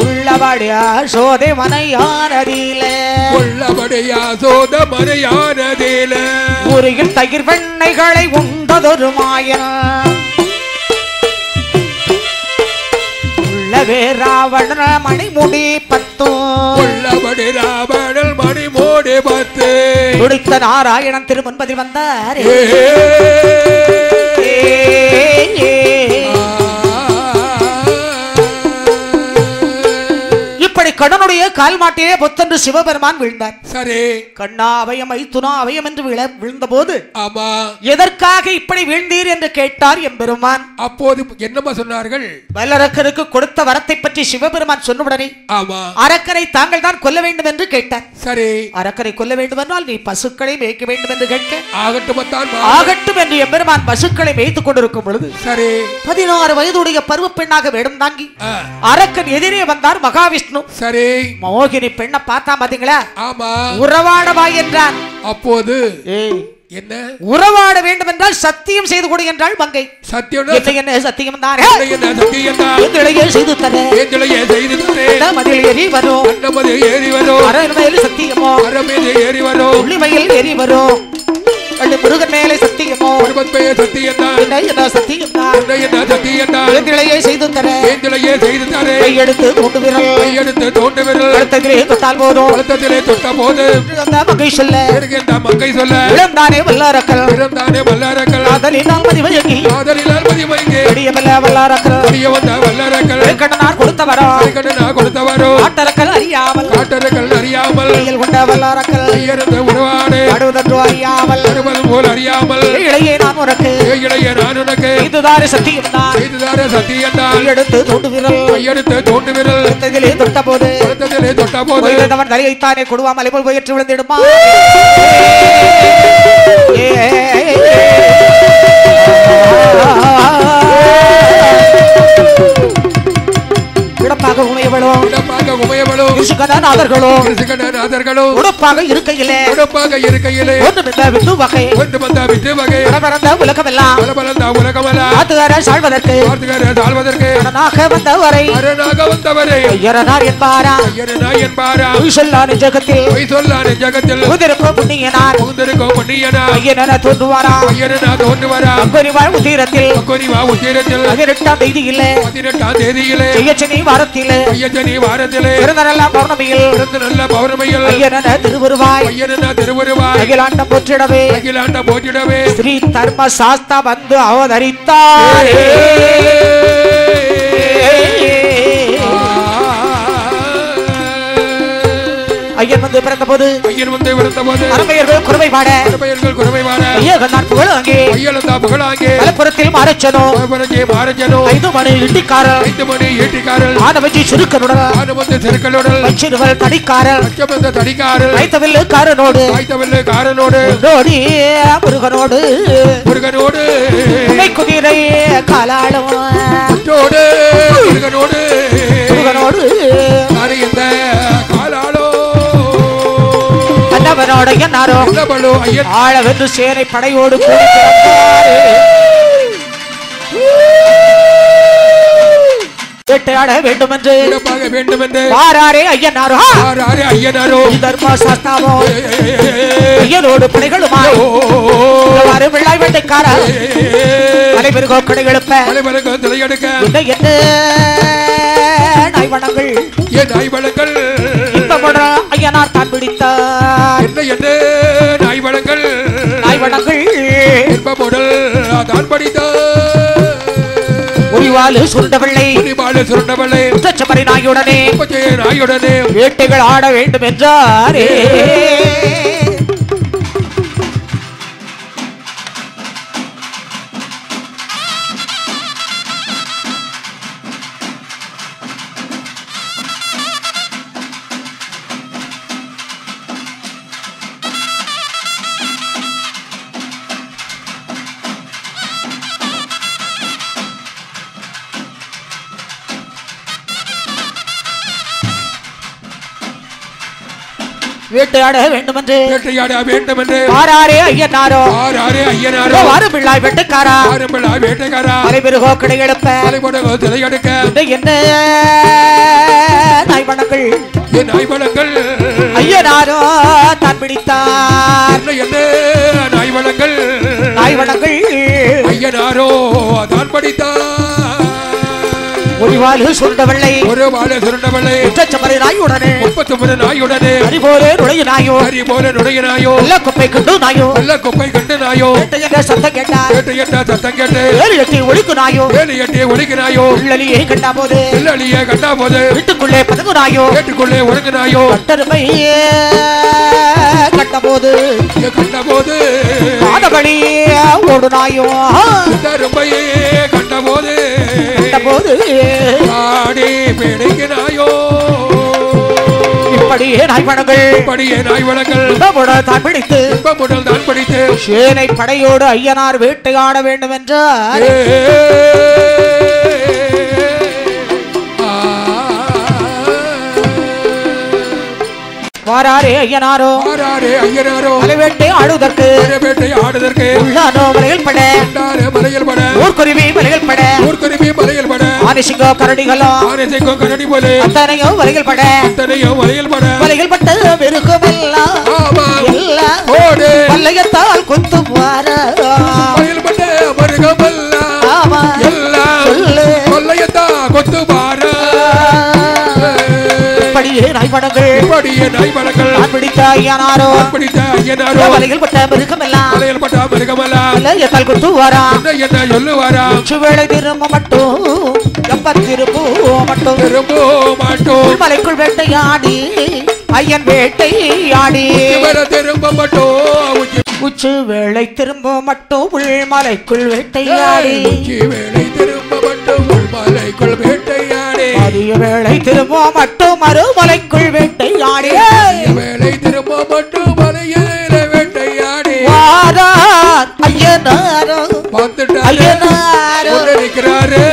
உள்ளபடியா சோதை மனையானதில உள்ளபடியா சோத மனையானதில ஊரில் தயிர் வெண்ணைகளை உண்டதொரு மாயன் உள்ளவே ராவண மணிமுடி 10 உள்ளபடி ராவணல் மணிமுடி 10 துடித்த நாராயணன் திருமன்பதில் வந்தார். இப்படி கடனுடைய கால் மாட்டிலே பொத்தென்று சிவபெருமான் விழுந்தார். சரி கண்ணா அவயம் ஐத்துனா அவயம் என்று விழுந்த போது ஆமா எதற்காக இப்படி வீழ்ந்தீர் என்று கேட்டார் எம்பெருமான். அப்போது என்னமா சொன்னார்கள்? வல்லரக்கருக்கு கொடுத்த வரத்தை பற்றி சிவபெருமான் சொன்னவுடனே ஆமா அரக்கரை தாங்கள் தான் கொல்ல வேண்டும் என்று கேட்டார். சரி அரக்கரை கொல்ல வேண்டும் என்றால் நீ பசுக்களை மேய்க்க வேண்டும் என்று கேட்க ஆகட்டும் என்று எம்பெருமான் பசுக்களை மேய்த்துக் கொண்டிருக்கும் பொழுது சரி 16 வயதுடைய பருவ பெண்ணாக வேடம் தாங்கி அரக்கன் எதிரே வந்தார் மகாவிஷ்ணு. சரி மோகினி பெண்ணை பார்த்தா பாத்தீங்களா? ஆமா உறவாடவா என்றான். அப்போது என்ன உறவாட வேண்டும் என்றால் சத்தியம் செய்து கொடு என்றால் மங்கை. சத்தியம் என்ன சத்தியம் தானே செய்து தர மதில் ஏறி வரும் அரண்மனையில் சத்தியமோ ஏறி வரும் உள்ளிமையில் ஏறி வரும் முருகன் மேலே சத்தியமோ சத்தியம் செய்து தர கையெடுத்து தோண்டு விரல் அடுத்ததிலே தொட்டால் போது மங்கை சொல்ல இழந்தானே வல்லாரக்கல் ஆதலினால் மதிவயங்கி வல்லாரக்கல் கண்ணனார் கொடுத்த வரம் காட்டரக்கல் அறியாமல் கொண்ட வல்லாரக்கல் அடுவதற்கு அறியாமல் போல் அறியாமல் இளையே நான் உனக்கு இதுதாரே சத்தியம் தான் எடுத்து தோண்டு விரல் அடுத்ததிலே தொட்ட போது அவன் தலையைத்தானே கொடுவாமலை போல் போயிற்று விழுந்திடுமா. இடப்பா இடமாக உமையவளோ கிருஷ்ணநாதர்களோ உடப்பாக இருக்கையிலே ஒன்று விட்டு வகை பரந்த உலகமெல்லாம் சாழ்வதற்கு வந்தவரை ஐயரனார் என்பாரா சொல்லான ஜகத்தில் புண்ணியனார் ஐயன தோன்றுவாரா உத்தீரத்தில் 18ஆம் தேதியிலே ஐயச்சனி வாரத்திலே நல்ல பௌர்ணமியில் ஐயன திருவுருவாய் அகிலாண்டம் போற்றிடவே ஸ்ரீ தர்ம சாஸ்தா வந்து அவதரித்தார். ஐயன் வந்து பிறந்த போது அரம்பையர்கள் குறைபாட ஐயகனார் புகழாங்கே மலப்புறத்தில் மாரச்சனோ 5 மணி ஈட்டிக்காரல் ஆனவஞ்சி சுருக்கனுடன் வச்சிருவல் தடிக்காரல் வைத்தவில்லுக்காரனோடு முருகனோடு குதிரை காலாளம் முருகனோடு ஆழவென்று சேனை படையோடு வேட்டையாட வேண்டுமென்று வாராரே ஐயனாரோ தர்மசாஸ்தாவோ ஐயனோடு படைகளுமாய் விழாய் வேட்டைக்கார அலைவருகோ கடைகளுப்ப என்ன நாய்வனங்கள் ஐயனார் தான் பிடித்தார். என்ன நாய்வனங்கள் தான் படித்தார். உரிவாலு சுருண்டவள்ளை நாயுடனே வேட்டைகள் ஆட வேண்டும் என்றாரே. வேட்டையாட வேண்டுமென்று ஆராரே ஐயனாரோ பிள்ளாய் வேட்டைக்காரா அலைபெருகோ கிடையெடுப்ப என்ன நாய்வனங்கள் ஐயனாரோ தான் பிடித்தார். என்ன நாய்வனங்கள் ஐயனாரோ தான் படித்தார். ஒருவாலு சுருண்டவள்ளை உச்சச்சமரை நாயுடனே அறிபோலே நுழைய நாயோ எல்லா குப்பை கண்டு நாயோ சத்தம் கேட்டு ஏழு எட்டி ஒழிக்கு நாயோ உள்ளலியை கண்டா போது வீட்டுக்குள்ளே பதுங்கு நாயோ கட்டருமை கண்டபோது ஆதபடி ஓடு நாயோ கண்டபோது ஆடி பிடிக்கிறாயோ. இப்படியே நாய்வனங்கள் தான் பிடித்து சேனை படையோடு ஐயனார் வேட்டையாட வேண்டும் என்றார். வாராரே ஐயனாரோ மலைவேட்டை ஆடுதற்கு உள்ளானோ மலையில் பட ஊர்க்குருவி மலையில் பட ஆனிசிங்கோ கரடிகளோ அத்தனையோ மலையில் பட்ட வெறுக்குமெல்லாம் பல்லையத்தால் குத்து நாய்வனங்கள் பிடித்த ஐயனாரோ வலையில் பட்ட மிருகமெல்லாம் குத்து வாரா சுவேளை திரும்ப மட்டும் மலைக்குள் வேட்டையாடி ஐயன் வேட்டையாடி உச்சு வேளை திரும்ப மட்டும் உள்மலைக்குள் வேட்டையாடி அதிக வேளை திரும்ப மட்டும் மறுமலைக்குள் வேட்டையாடி வாரார் ஐயனாரோ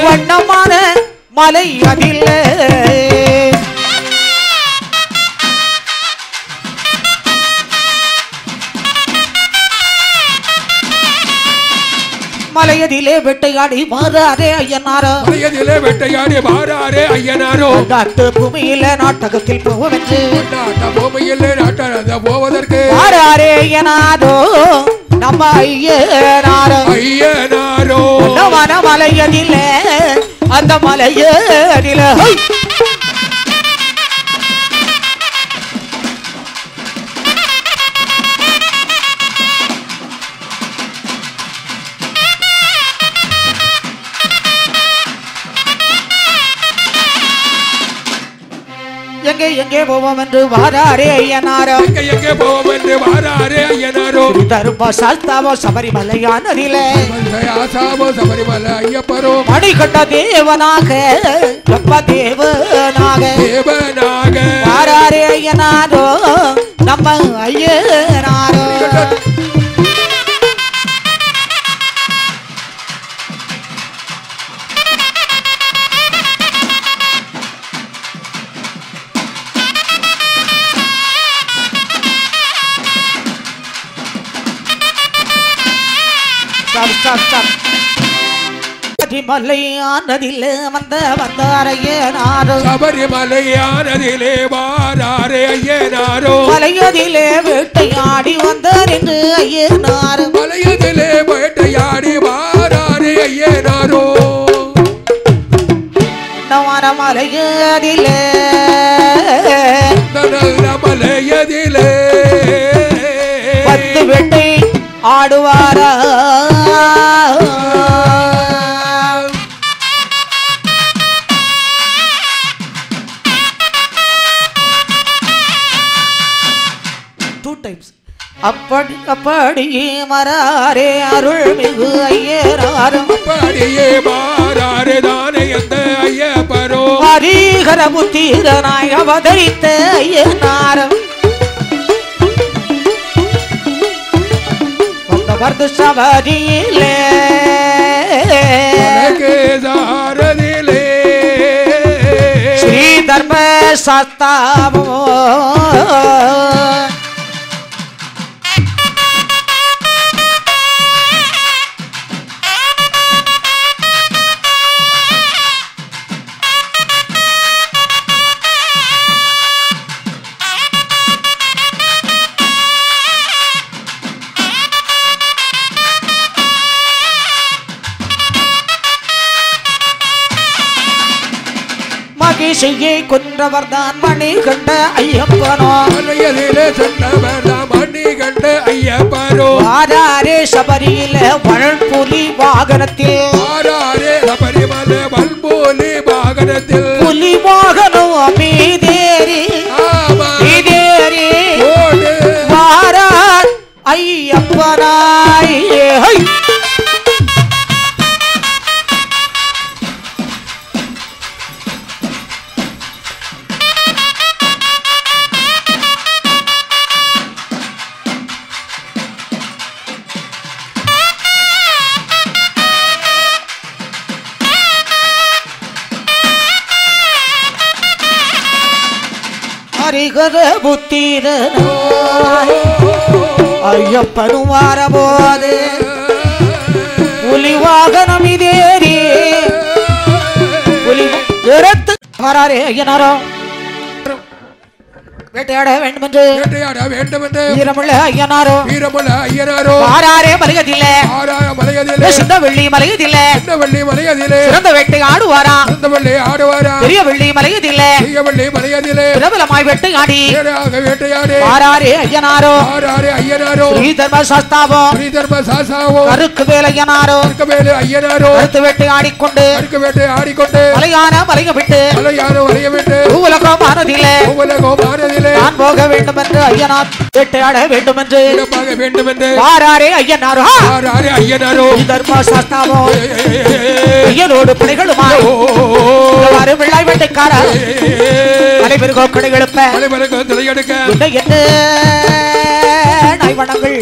வண்ணமான மலை அதில் மலையதிலே வேட்டையாடி வாராரே ஐயனாரோ மலையதிலே வேட்டையாடி வாராரே ஐயனாரோ நாட்டு பூமியில நாட்டகத்தில் போவதற்கு நாட்ட பூமியில் நாட்ட போவதற்கு வாராரே ஐயனாரோ நம்ம ஐயனாரோ ஐயனாரோ வன மலையதிலே அந்த மலையதிலே எங்கே எங்கே போவோம் என்று வாராரே ஐயனாரோ எங்கே போவோம் என்று வாராரே ஐயனாரோ தருப்பா சாஸ்தாவோ சபரிமலையானதிலே ஆசாவோ சபரிமலை ஐயப்பரோ மணிகண்ட தேவனாக எப்ப தேவனாக தேவனாக வாராரே ஐயனாரோ நம்ம ஐயனாரோ சபரிமலையானதிலே வந்தாரையனாரோ சபரிமலையானதிலே வாராரே ஐயனாரோ மலையதிலே வேட்டையாடி வந்தார் என்று ஐயனாரோ மலையதிலே வேட்டையாடி வாராரே ஐயனாரோ நவன மலையதிலே நல்ல மலையதிலே பத்து வேட்டை ஆடுவாரா அப்படியே மராரே அருள்மிகு ஐயனாரும் அப்படியே மாறாரே தானே அந்த ஐயப்பரோ ஹரிஹர புத்திரனாய் அவதரித்த ஐயனாரும் வந்த சபரியிலே கேதாரதிலே ஸ்ரீ தர்ம சாஸ்தாவோ மகிழ்ச்சியை கொன்றவர்தான் மணிகண்ட ஐயப்பனோ மலையதிலே சென்றவர்தான் மணிகண்ட ஐயப்பரோ வாராரே சபரியில வளர்புலி வாகனத்தில் வாராரே சபரிமலை வல்போலி வாகனத்தில் புலி வாகனம் மீதேறி மீதேறி வாரார் ஐயப்பனாய் ஹரிஹர புத்திரனாய் ஐயப்பனும் வாரபோது புலி வாகனம் இதேறி புலி வராரே ஐயனாரோ வேட்டையாட வேண்டும் என்று வீரமுள்ள ஐயனாரோ வாராரே மலையதிலே சிந்த வெள்ளி மலையதிலே சிறந்த வேட்டை ஆடுவாரா பெரிய வெள்ளி மலையதிலே பிரபலமாய் வேட்டையாடி வாராரே ஐயனாரோ ஸ்ரீ தர்ம சாஸ்தாவோ கருக்கு வேல் ஐயனாரோ கருத்து வேட்டை ஆடிக்கொண்டு மலையான மலைய விட்டு உலகமானதிலே நான் போக வேண்டும் என்று ஐயனார் வேட்டையாட வேண்டும் என்று வாராரே ஐயனாரோ தர்ம சாஸ்தாவோ ஐயனோடு பிள்ளைகளுமாய் விழாய் வேட்டைக்காரர் அனைவருக்கோ கடையெழுப்ப என்ன நாய்வனங்கள்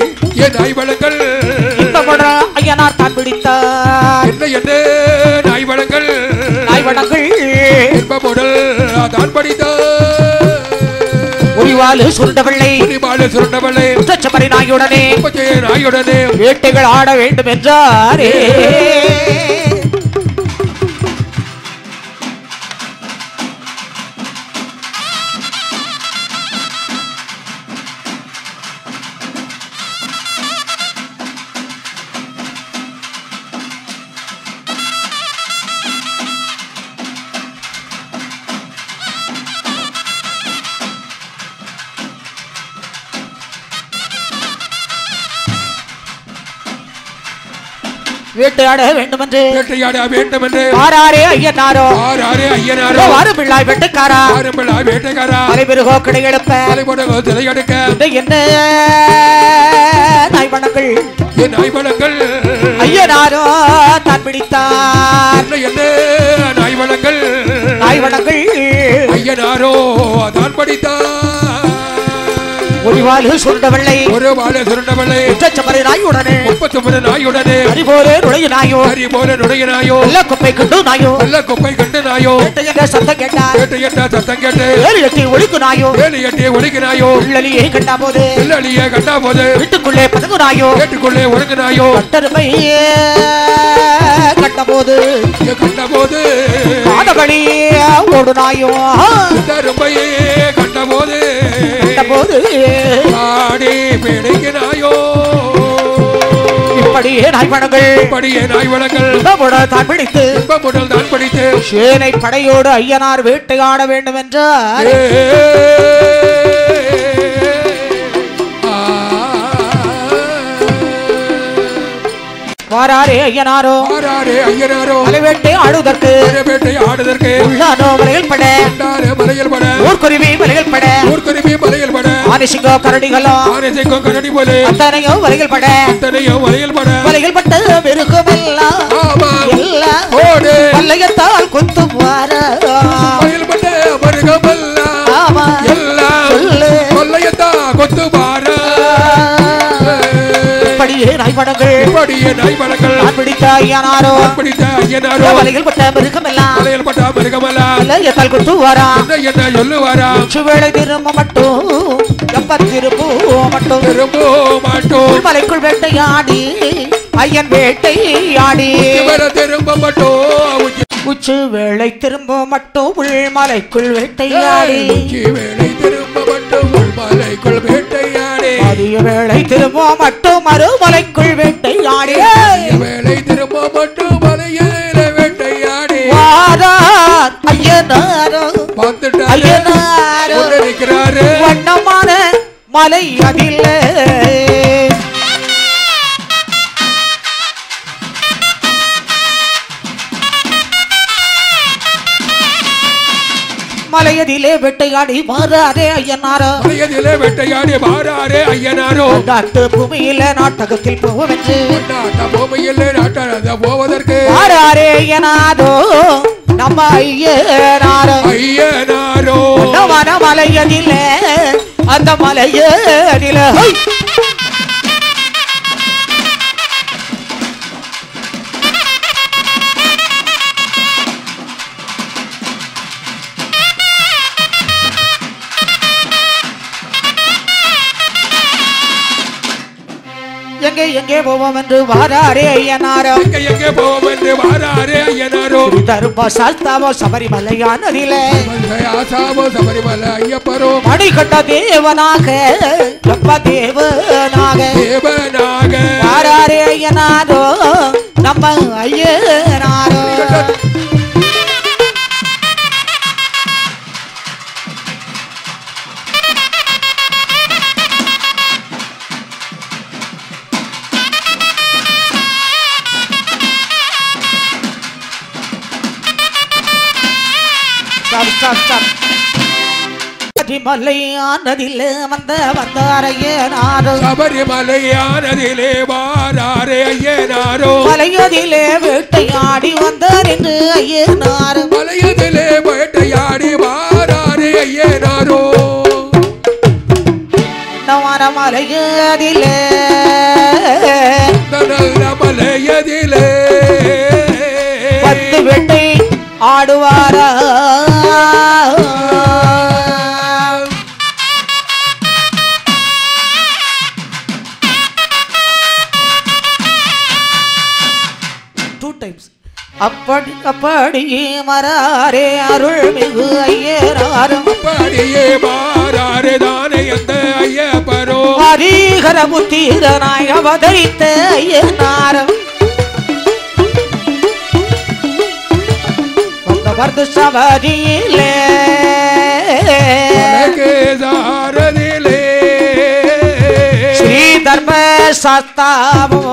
ஐயனார் தான் பிடித்தார் நாய்வனங்கள் தான் படித்தார் புலிவாலு சுருண்டவள்ளை உச்சச்சமரி நாயுடனே வேட்டைகள் ஆட வேண்டும் என்றாரே. வேட்டையாட வேண்டும் என்று ஆராரே ஐயனாரோ ஆறு பிள்ளாய் வேட்டைக்காரா மலைபெருகோ கிடையெடுப்ப என்ன நாய்வனங்கள் ஐயனாரோ தான் பிடித்தார் நாய்வனங்கள் ஐயனாரோ தான் படித்தார் ஒருவாலு சுருண்டவள்ளை உச்சச்சமரி நாயுடனே அறிபோலே நுழைய நாயோ எல்லா குப்பை கண்டு நாயோ என்ற சத்தம் கேட்டு ஏழு எட்டி ஒழிக்கு நாயோ உள்ளலியை கண்டா போது வீட்டுக்குள்ளே பதுங்கு நாயோ கட்டருமை கண்டபோது மாதவழி ஓடு நாயோ கண்டபோது ஆடி பிடிக்கிறாயோ இப்படியே நாய்வனங்கள் தான் பிடித்து சேனை படையோடு ஐயனார் வேட்டையாட வேண்டும் என்றார். வாராரே ஐயனாரோ மலைவேட்டை ஆடுதற்கு உள்ளானோ மலையில் பட ஊர்க்குருவி மலையில் பட ஆனிசிங்கோ கரடிகளோ அத்தனையோ மலையில் பட்ட வெறுக்குமெல்லாம் பல்லையத்தால் குத்து நாய்வனங்கள் பிடித்த ஐயனாரோ வலையில் பட்ட மிருகமெல்லாம் குத்து வாரா சுவேளை திரும்ப மட்டும் மலைக்குள் வேட்டையாடி ஐயன் வேட்டையாடி உச்சு வேளை திரும்ப மட்டும் உள்மலைக்குள் வேட்டையாடி அதிக வேளை திரும்ப மட்டும் மறுமலைக்குள் வேட்டையாடி வாரார் ஐயனாரோ வண்ணமான மலை அதிலே மலையதிலே வேட்டையாடி வாராரே ஐயனாரோ நாட்டு பூமியில நாட்டகத்தில் போவதற்கு வாராரே ஐயனாரோ நம்ம ஐயனாரோ மலையதிலே அந்த மலையதிலே எங்கே போவோம் என்று வாராரே ஐயனாரோ தருப்பா சாஸ்தாவோ சபரிமலையானதிலே மணிகண்ட தேவனாக வாராரே ஐயனாரோ நம்ம ஐயனாரோ சபரிமலையானதிலே வாராரே ஐயனாரோ மலையதிலே வேட்டையாடி வந்தார் என்று ஐயனாரோ மலையதிலே பத்து வேட்டை ஆடுவாரா அப்படி அப்படியே மராரே அருள்மிகு ஐயனாரும் அப்படியே மாறாரே தானே அந்த ஐயப்பரோ ஹரிஹர புத்திரனாய் அவதரித்த ஐயனாரும் வந்த வருது சபரியிலே சாரதிலே ஸ்ரீ தர்ம சாஸ்தாவோ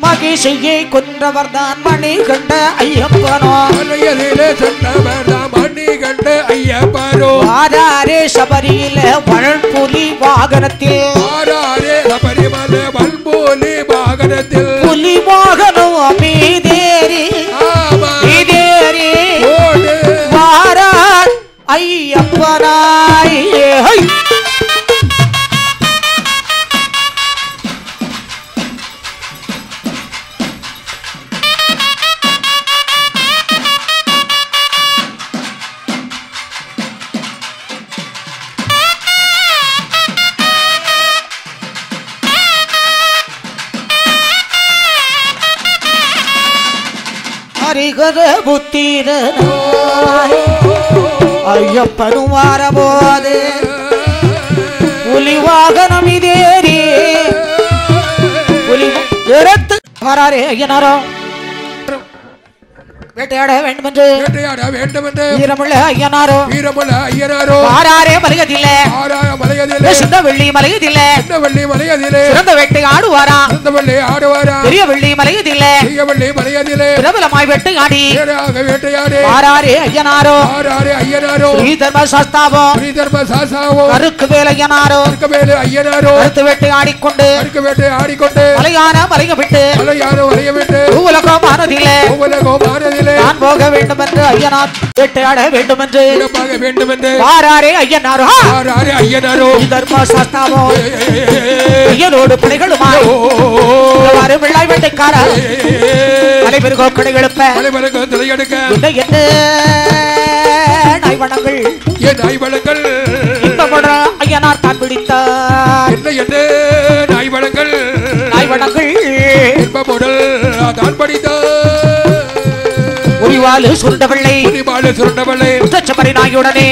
மகிழ்ச்சியை கொன்றவர்தான் மணி கண்ட ஐயப்பனோ மலையிலே சென்றவர்தான் மணி கண்ட ஐயப்பனோ ஆராரே சபரியில வளர்புலி வாகனத்தில் ஆராரே சபரிமலை வல்புலி வாகனத்தில் புலி வாகனம் மீதேறி மீதேறி வாரார் ஐயப்பனாய் ஹரிஹர புத்திரனாய் ஐயப்பனும் வாரபோது புலி வாகனம் இதேறி புலி எடுத்து வராரே ஐயனாரோ வேட்டையாட வேண்டுமென்று வீரமுள்ள ஐயனாரோ வாராரே மலையதில்லை சிந்த வெள்ளி மலையதில்லை சிறந்த வேட்டை ஆடுவாரா பெரிய வெள்ளி மலையதில்லை பிரபலமாய் வேட்டையாடி வாராரே ஐயனாரோ ஸ்ரீ தர்ம சாஸ்தாவோ கருக்கு வேல் ஐயனாரோ கருத்து வேட்டை ஆடிக்கொண்டு மலையான மலைய விட்டு உலகம் ஆனதில்லை நான் போக வேண்டும் என்று ஐயனார் வேட்டையாட வேண்டும் என்று வாராரே ஐயனாரோ தர்ம சாஸ்தாவோ ஐயனோடு படைகளுமாய் விழாய் வேட்டைக்கார தலைவருகோ கடைகளுப்ப என்ன நாய்வனங்கள் ஐயனார் தான் பிடித்தார் என்ன நாய்வனங்கள் தான் படித்தார் உரிவாலு சுருண்டவள்ளை உச்சச்சமரி நாயுடனே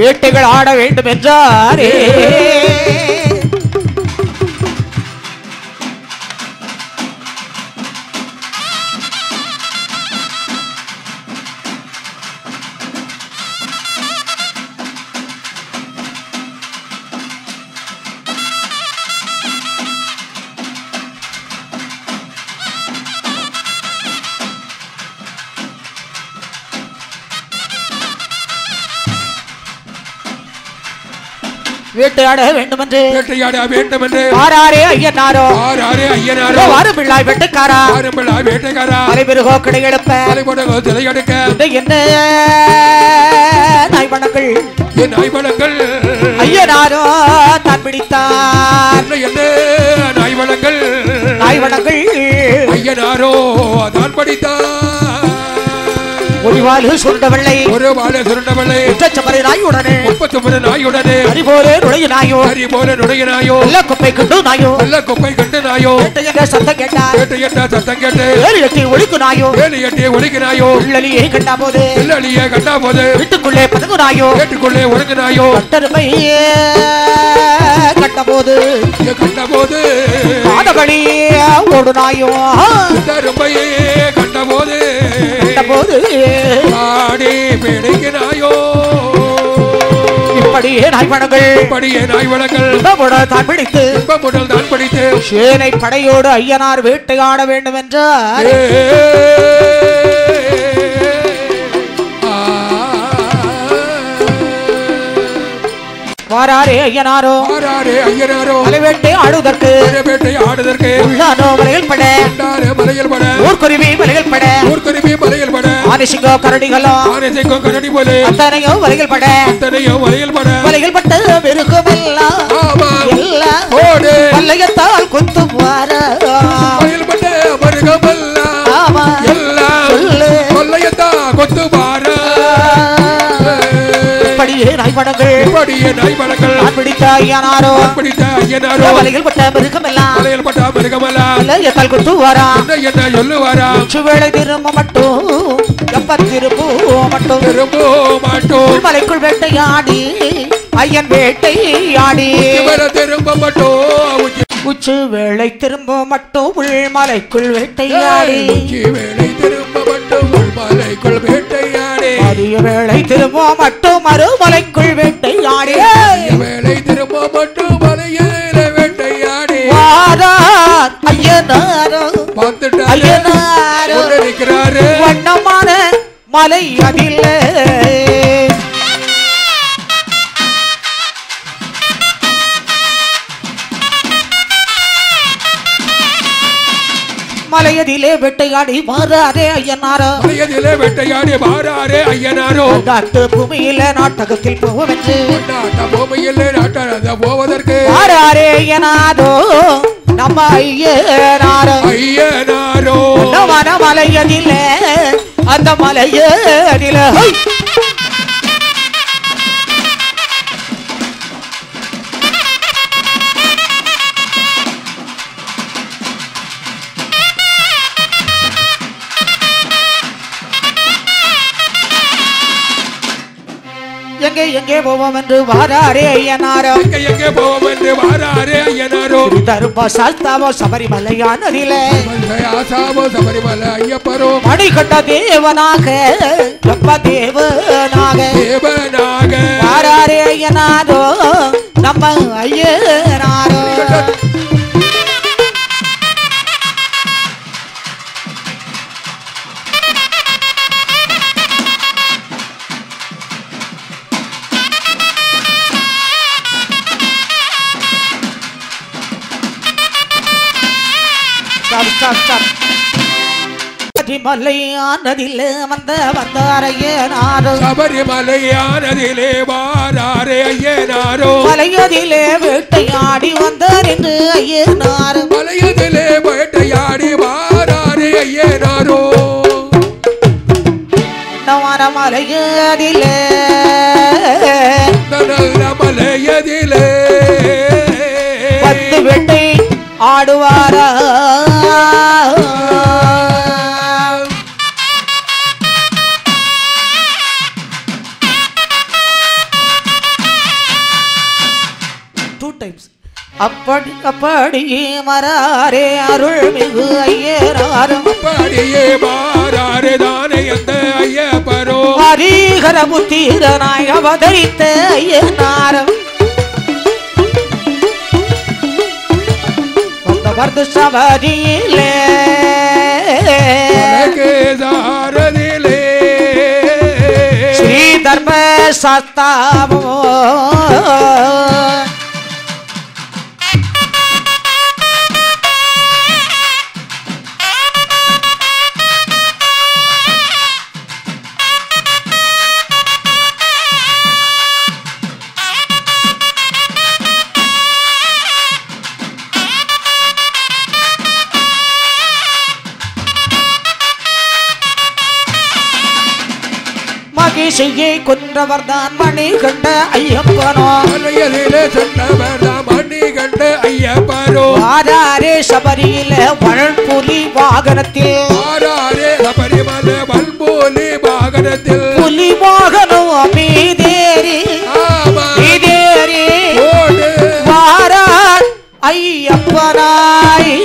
வேட்டைகள் ஆட வேண்டும் என்றாரே வேட்டையாட வேண்டும் என்று ஆராரே ஐயனாரோ வாரு பிள்ளாய் வேட்டைக்காரா தலைபெருகோ கிடையெடுப்ப என்ன நாய்வனங்கள் ஐயனாரோ தான் பிடித்தார் என்ன நாய்வனங்கள் ஐயனாரோ தான் படித்தார் ஒருவாலு சுருண்டவள்ளை உச்சச்சமரி நாயுடனே ஹரிபோலே நுழைய நாயோ எல்லா குப்பை கண்டு நாயோ என்ற சத்தம் கேட்டார் ஏழு எட்டி ஒழிக்கு நாயோ உள்ளலியை கண்டா போது வீட்டுக்குள்ளே பதங்கு நாயோ கட்டருமை கண்டபோது மாதபடி ஓடு நாயோ கண்டபோது ஆடி பிடிக்கிறாயோ இப்படியே நாய்வனங்கள் தான் பிடித்து சேனை படையோடு ஐயனார் வேட்டையாட வேண்டும் என்றார் வாராரே ஐயனாரோ மலைவேட்டை ஆடுதற்கு உள்ளானோ மலையில் பட ஊர்க்குருவி மலையில் பட ஆனசிங்கோ கரடி போலே அத்தனையோ வலைகள் பட வலைகள் பட்ட மிருகமெல்லாம் எல்லாம் வல்லையத்தால் கொத்து வார கொத்து வார படியே நாய்மடங்கள் பிடித்த ஐயனாரோ வலைகள் பட்ட மிருகமெல்லாம் வல்லையத்தால் கொத்து வாரா என்ன சொல்லுவாரா வேளை திரும்ப மட்டும் எப்ப திரும்ப மட்டும் மலைக்குள் வேட்டையாடி ஐயன் வேட்டையாடி திரும்ப மட்டும் உச்சு வேளை திரும்ப மட்டும் உள்மலைக்குள் வேட்டையாடி மதிய வேளை திரும்ப மட்டும் மறுமலைக்குள் வேட்டையாடி வேளை திரும்ப மட்டும் மலையில வேட்டையாடி வாரார் ஐயனாரோ நிற்கிறாரு வண்ணமான மலை அதில் மலையதிலே வேட்டையாடி மாறாரே ஐயனாரோ காட்டு பூமியில நாட்டகத்தில் போவதற்கு மாறாரே ஐயனாரோ நம்ம ஐயனாரோ மலையதிலே அந்த மலையதிலே எங்கே போவோம் என்று வாராரே ஐயனாரோ தருப்பா சாஸ்தாவோ சபரிமலையானதிலே ஐயப்பரோ மணிகண்ட தேவனாக வாராரே ஐயனாரோ நம்ம ஐயனாரோ சபரிமலையானதிலே வந்தாரையனாரோ சபரிமலையானதிலே வாராரே ஐயனாரோ மலையதிலே வேட்டையாடி வந்தார் என்று ஐயனாரோ மலையதிலே வேட்டையாடி வாராரே ஐயனாரோ நவர மலையதிலே மலையதிலே பத்து வேட்டை ஆடுவாரா அப்படியே மராரே அருள்மிகு ஐயனாரும் அப்படியே மாறாரே தானே அந்த ஐயப்பரோ ஹரிஹர புத்திரனாய் அவதரித்த ஐயனாரும் வந்த சபரியிலே கேதாரதிலே ஸ்ரீ தர்ம சாஸ்தாவோ மகிழ்ச்சியை கொன்றவர்தான் மணிகண்ட ஐயப்பனோ மலையதிலே சென்றவர்தான் மணிகண்ட ஐயப்பனோ வாராரே சபரியில வல்புலி வாகனத்தில் வாராரே சபரிமலை வல்புலி வாகனத்தில் புலி வாகனம் மீதேறி வாரார் ஐயப்பனாய்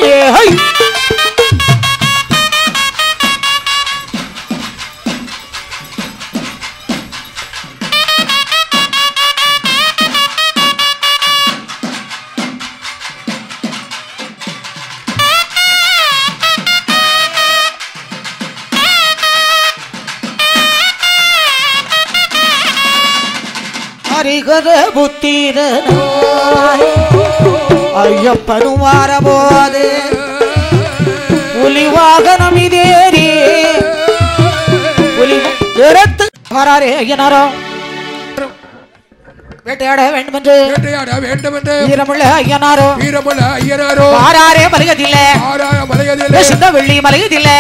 ஹரிஹர புத்திரனாய் ஐயப்பனும் வாரபோது புலி வாகனம் இதேறி புலி வாராரே ஐயனாரோ வேட்டையாட வேண்டும் என்று வீரமுள்ள ஐயனாரோ வாராரே மலையதில்லை சிந்த வெள்ளி மலையதில்லை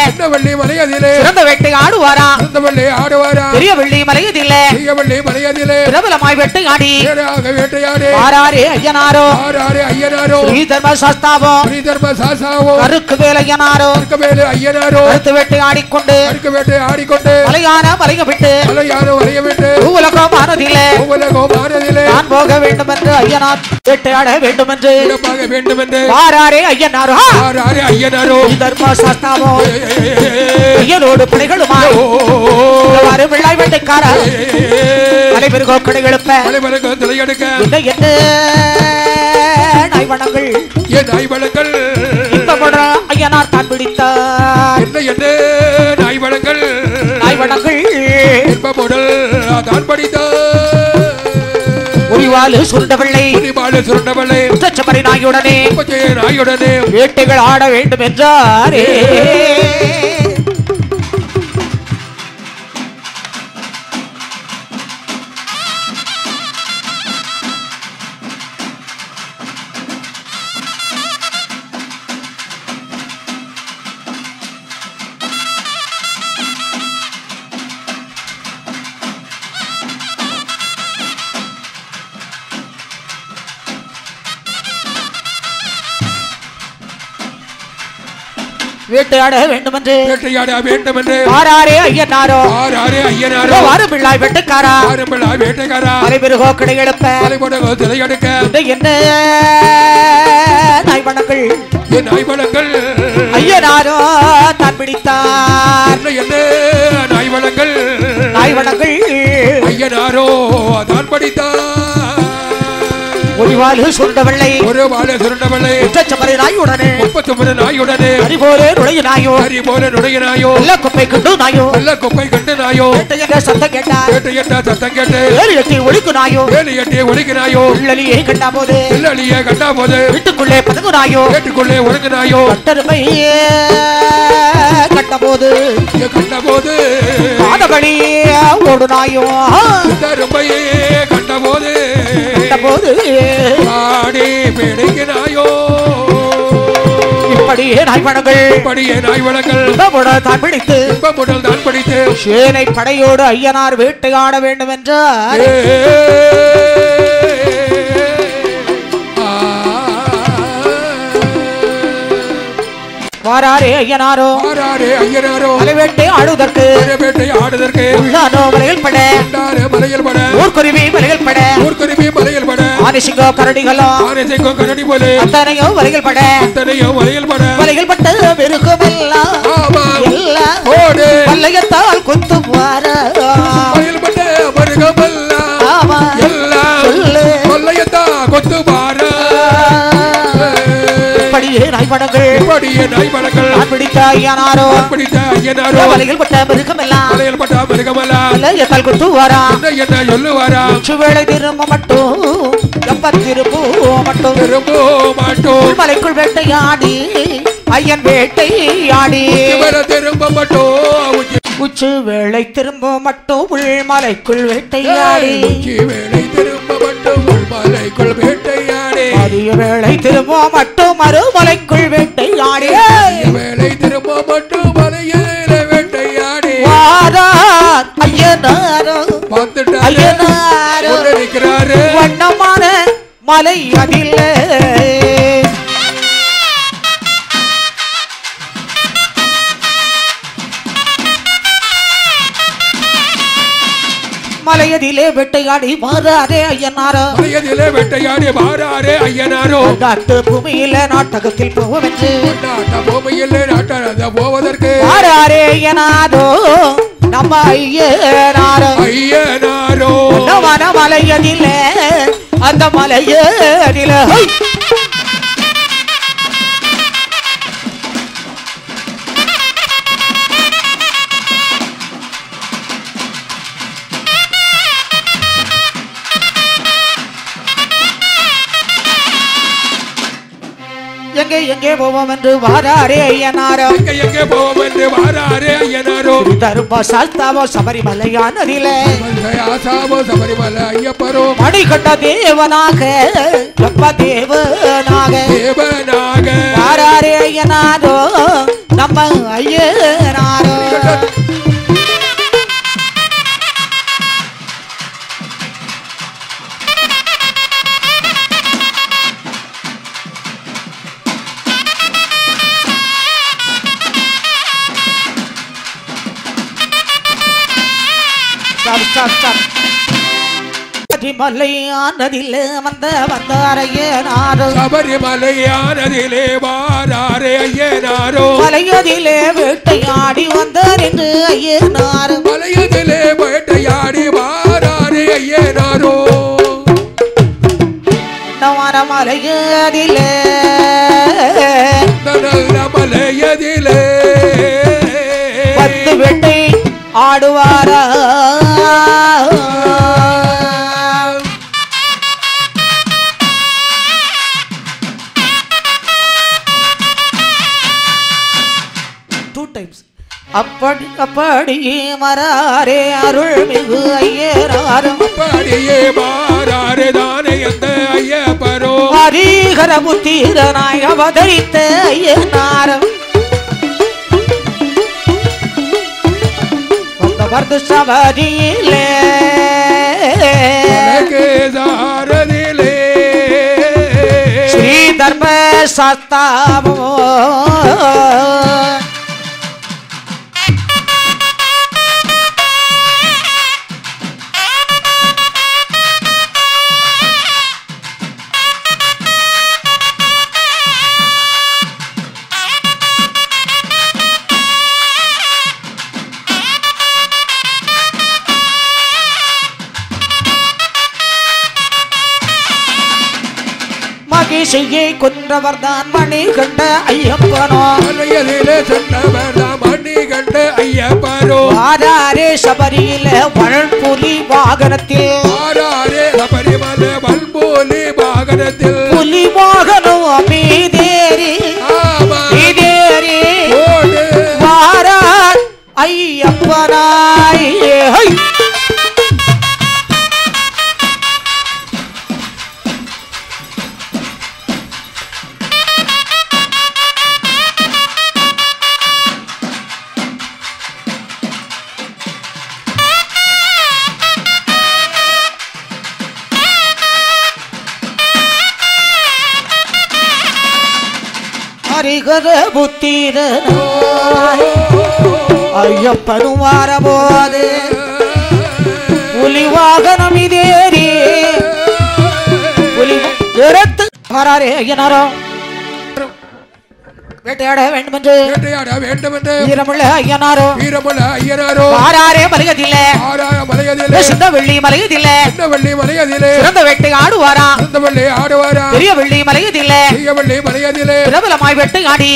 சிறந்த வேட்டை ஆடுவாரா பெரிய வெள்ளி மலையதில்லை பிரபலமாய் வேட்டையாடி வாராரே ஐயனாரோ ஸ்ரீ தர்ம சாஸ்தாவோ கருக்கு வேல் ஐயனாரோ அடுத்து வேட்டை ஆடிக்கொண்டு மலையான மலைய விட்டு உலகம் ஆனதில்லை நான் போக வேண்டும் என்று ஐயனார் வேட்டையாட வேண்டும் என்று வாராரே ஐயனாரோ தர்ம சாஸ்தாவோ ஐயனோடு படைகளுமாய் பிள்ளாய் வேட்டைக்கார மலைபெருகோ கடைகளுப்ப என்ன நாய்வனங்கள் ஐயனார் தான் பிடித்தார் என்ன நாய்வனங்கள் தான் படித்தார் உரிவாலு சுருண்டவள்ளை உச்சச்சமரி நாயுடனே வேட்டைகள் ஆட வேண்டும் என்றாரே வேட்டையாட வேண்டும் என்று வாராரே ஐயனாரோ வாரு பிள்ளாய் வேட்டைக்காரா மலைபெருகோ கிடையெடுப்ப என்ன நாய்வனங்கள் ஐயனாரோ தான் பிடித்தார் என்ன நாய்வனங்கள் ஐயனாரோ தான் படித்தார் ஒருவாலு சுருண்டவள்ளை உச்சச்சமரி நாயுடனே அறிபோலே நுழைய நாயோ எல்லா குப்பை கண்டு நாயோ சத்தம் கேட்டார் ஏழு எட்டி ஒழிக்கு நாயோ உள்ளலியே கண்டா போது வீட்டுக்குள்ளே பதுங்கு நாயோ கட்டருமை கண்டபோது பாதபடி ஓடு நாயோ கண்டபோது ஆடி பிடிக்கிறாயோ இப்படியே நாய்வனங்கள் தான் பிடித்து சேனை படையோடு ஐயனார் வேட்டையாட வேண்டும் என்றார் வாராரே ஐயனாரோ மலைவேட்டை ஆடுதற்கு உள்ளானோ மலையில் பட ஊர்க்குருவி மலையில் பட ஆனிசிங்கோ கரடிகளோ அத்தனையோ மலையில் பட மலையில் பட்ட பெருகுமெல்லாம் பல்லையத்தால் குத்து நாய்வனங்கள் பிடித்த ஐயனாரோ வலையில் பட்ட மிருகமெல்லாம் குத்து வாரா வேளை திரும்ப மட்டும் மலைக்குள் வேட்டையாடி ஐயன் வேட்டையாடி உச்சு வேளை திரும்ப மட்டும் உள் மலைக்குள் வேட்டையாடி அதிக வேளை திரும்ப மட்டும் மறுமலைக்குள் வேட்டையாடி வாரார் ஐயனாரோ வண்ணமான மலை அதில்லை மலையதிலே வேட்டையாடி வாராரே ஐயனாரோ நாட்டு பூமியில நாட்டகத்தில் போவதற்கு வாராரே ஐயனாரோ நம்ம ஐயனாரோ மலையதிலே அந்த மலையதிலே எங்கே எங்கே போவோம் என்று வாராரே ஐயனாரோ எங்கே போவோம் என்று வாராரே ஐயனாரோ தர்ம சாஸ்தாவோ சபரிமலையானதிலே ஆசாவோ சபரிமலை ஐயப்பரோ மணிகண்ட தேவனாக எப்ப தேவனாக வாராரே ஐயனாரோ நம்ம ஐயனாரோ சபரிமலையானதிலே வந்தாரையனாரோ சபரிமலையானதிலே வாராரே ஐயனாரோ மலையதிலே வேட்டையாடி வந்தார் என்று ஐயனாரோ மலையதிலே வேட்டையாடி வாராரே ஐயனாரோ மலையதிலே மலையதிலே பத்து வேட்டை ஆடுவாரா அப்படியே மராரே அருள்மிகு ஐயனாரும் அப்படியே மாறாரே தானே அந்த ஐயப்பரோ ஹரிஹர புத்திரனாய் அவதரித்த ஐயனாரும் வந்த சபரியிலே கேதாரதிலே ஸ்ரீ தர்ம சாஸ்தாவோ மகிழ்ச்சியை கொன்றவர்தான் மணிகண்ட ஐயப்பனோ மலையதிலே சென்றவர்தான் மணிகண்ட ஐயப்பனோ வாராரே சபரியில வள்புலி வாகனத்தில் வாராரே சபரிமலை வள்புலி வாகனத்தில் புலி வாகனம் மீதேறி வாரார் ஐயப்பனாய் ஹரிஹர புத்திரனாய் ஐயப்பனும் வாரபோது புலி வாகனம் இதேறி புலி வராரே ஐயனாரோ வேட்டையாட வேண்டும் என்று வீரமுள்ள ஐயனாரோ வாராரே மலையதிலே சிந்த வெள்ளி மலையதிலே சிறந்த வேட்டை ஆடுவாரா பெரிய வெள்ளி மலையதிலே பிரபலமாய் வேட்டையாடி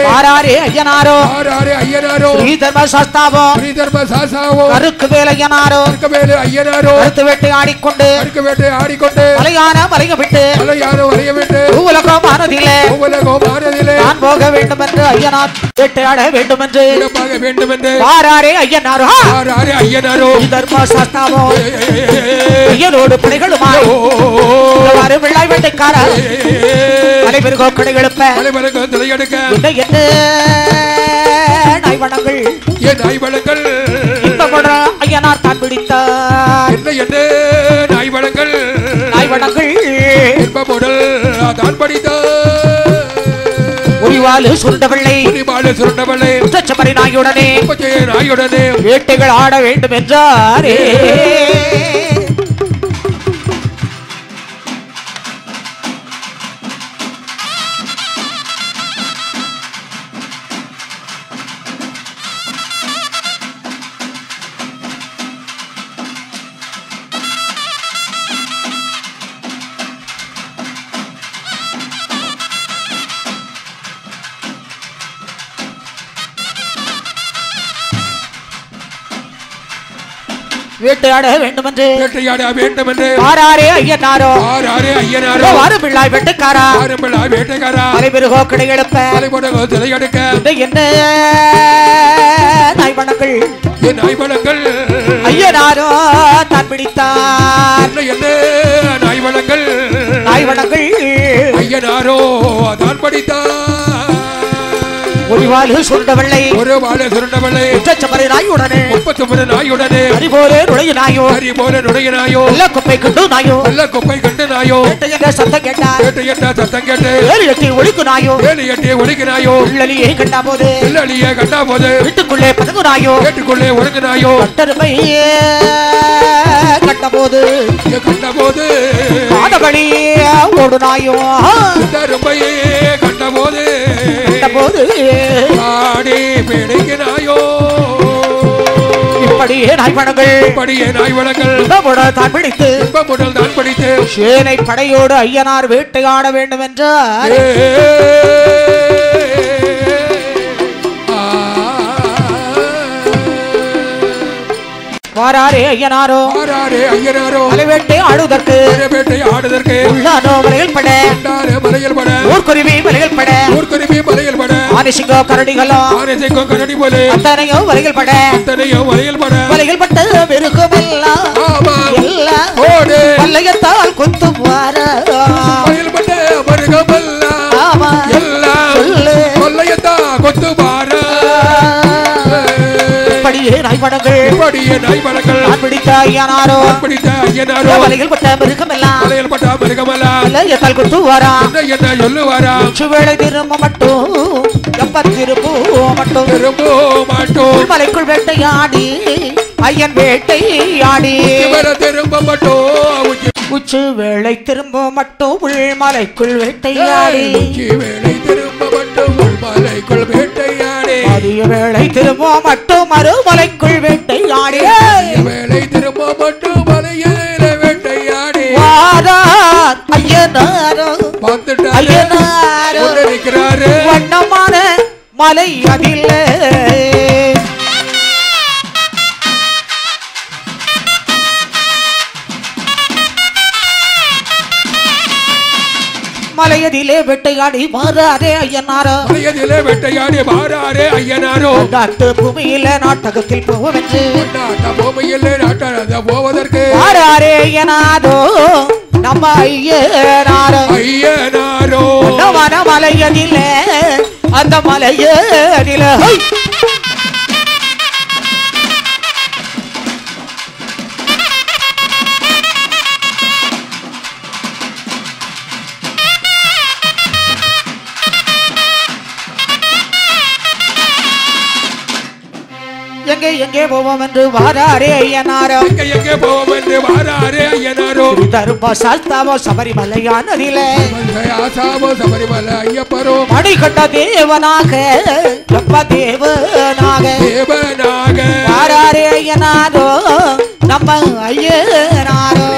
வாராரே ஐயனாரோ ஸ்ரீ தர்ம சாஸ்தாவோ கருக்கு வேல் ஐயனாரோ கருத்து வேட்டை ஆடிக்கொண்டு மலையான மலைய விட்டு உலகம் ஆனதிலே நான் போக வேண்டும் என்று ஐயனார் வேட்டையாட வேண்டும் என்று வாராரே ஐயனாரோ தர்ம சாஸ்தாவோ ஐயனோடு படைகளுமாய் விழாய் வேட்டைக்காரர் மலைபெருகோ கடைகளுப்ப என்ன நாய்வனங்கள் இன்பமுட ஐயனார் தான் பிடித்தார் என்ன நாய்வனங்கள் இன்பமுடல் தான் படித்தார் உரிவாலு சுருண்டவள்ளை உச்சச்சமரி நாயுடனே வேட்டைகள் ஆட வேண்டும் என்றாரே வேட்டையாட வேண்டும் என்று ஆராரே ஐயனாரோ வாரும் பிள்ளாய் வெட்டுக்காரா மலைபெருகோ கிடை எடுப்ப என்ன நாய்வனங்கள் ஐயனாரோ தான் பிடித்தார் நாய்வனங்கள் ஐயனாரோ தான் படித்தார் ஒரு வாழு சுருண்டவள்ளை உச்சச்சமரை நாயுடனே அறிபோலே நுழைய நாயோ எல்லா குப்பை கண்டு நாயோ என்ற சத்தம் கேட்டு ஏழு எட்டி ஒழிக்கு நாயோ உள்ளலியை கண்டா போது வீட்டுக்குள்ளே பதுங்கு நாயோ கட்டருமை கண்டபோது மாதவழி ஓடு நாயோ கண்டபோது ஆடி பிடிக்கிறாயோ இப்படியே நாய்வனங்கள் தான் பிடித்து சேனை படையோடு ஐயனார் வேட்டையாட வேண்டும் என்றார் வாராரே ஐயனாரோ மலைவேட்டை ஆடுதற்கு உள்ளானோ மலையில் பட ஊர்க்குருவி மலையில் பட ஆனிசிங்கோ கரடிகளோ அத்தனையோ மலையில் பட மலையில் பட்ட மிருகமெல்லாம் பல்லையத்தால் குத்து நாய்வனங்கள் பிடித்த ஐயனாரோ வலையில் பட்ட மிருகமெல்லாம் குத்து வாரா வேளை திரும்ப மட்டும் மலைக்குள் வேட்டையாடி ஐயன் வேட்டையாடி உச்சு வேளை திரும்ப மட்டும் உள்மலைக்குள் வேட்டையாடி அதிக வேளை திரும்ப மட்டும் மறுமலைக்குள் வேட்டையாடி வாரார் ஐயனாரோ வண்ணமான மலை அதிலே மலையதிலே வேட்டையாடி மாறாரே ஐயனாரோ நாட்டு பூமியில நாட்டகத்தில் போவதற்கு மாறாரே ஐயனாரோ நம்ம ஐயனாரோ மலையதிலே அந்த மலையதிலே எங்கே போவோம் என்று வாராரே ஐயனாரோ தரும்பா சாஸ்தாவோ சபரிமலையானதிலே மணிகண்ட தேவனாக வாராரே ஐயனாரோ நம்ம ஐயனாரோ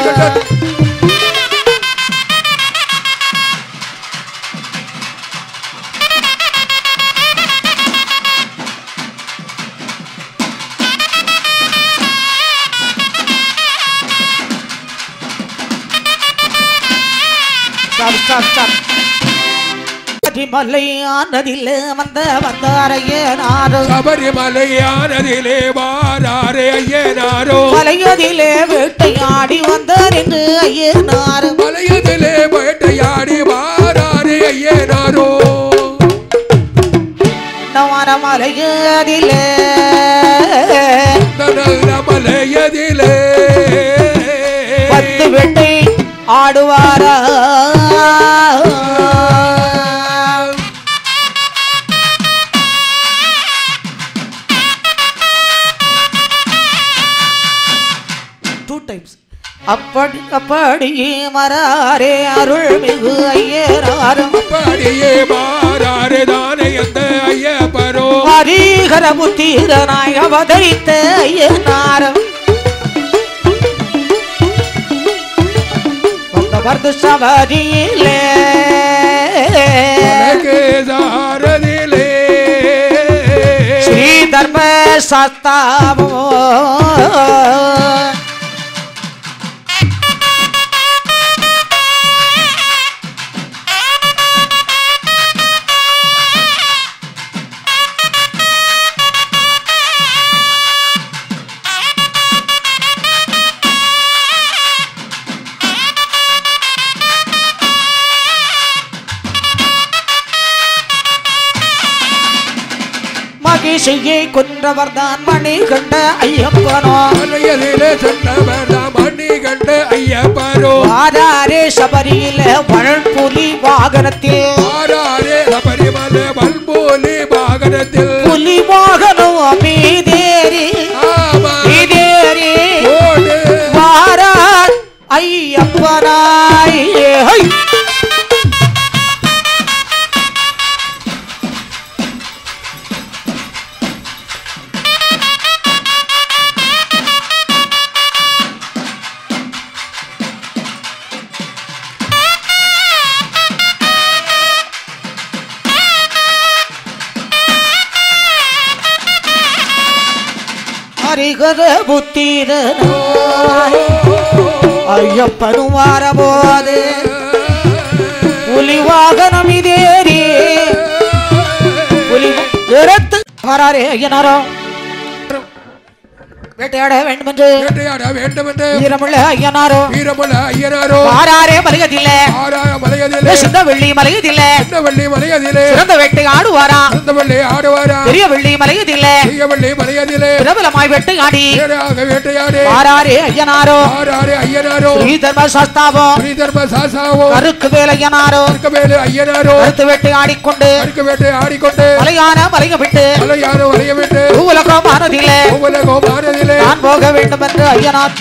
சபரிமலையானதிலே வாராரே ஐயனாரோ மலையதிலே வேட்டையாடி வந்தார் என்று ஐயனாரோ மலையதிலே பத்து வேட்டை ஆடுவாரா அப்படியே மராரே அருள்மிகு ஐயனாரும் அப்படியே மாறாரே தானே அந்த ஐயப்பரோ ஹரிஹர புத்திரனாய் அவதரித்த ஐயனாரும் வந்த சபரியிலே ஸ்ரீ தர்ம சாஸ்தாவோ மகிழ்ச்சியை கொன்றவர் தான் மணி கண்ட ஐயப்பனோ மலையதிலே சென்றவர் தான் மணி கண்ட ஐயப்பனோ ஆராரே சபரியில வளர்புலி வாகனத்தில் ஆராரே சபரிமலை வல்போலி வாகனத்தில் புலி வாகனம் மீதேறி மீதேறி வாரார் ஐயப்பனாய் ஹரிகர புத்திர ஐயப்பனும் வாரபோது புலி வாகனம் இதேறி புலி எடுத்து வராரே ஐயனாரோ வேட்டையாட வேண்டுமென்று வீரமுள்ள ஐயனாரோ வாராரே மலையதில்லை சிந்த வெள்ளி மலையதில்லை சிறந்த வேட்டை ஆடுவாரா பெரிய வெள்ளி மலையதில்லை பிரபலமாய் வேட்டையாடி வாராரே ஐயனாரோ ஸ்ரீதர்ம சாஸ்தாவோ கருக்கு வேல் ஐயனாரோ கருத்து வேட்டை ஆடிக்கொண்டு மலையான மலைய விட்டு உலகம் ஆனதில்லை நான் போக வேண்டும் என்று ஐயனார்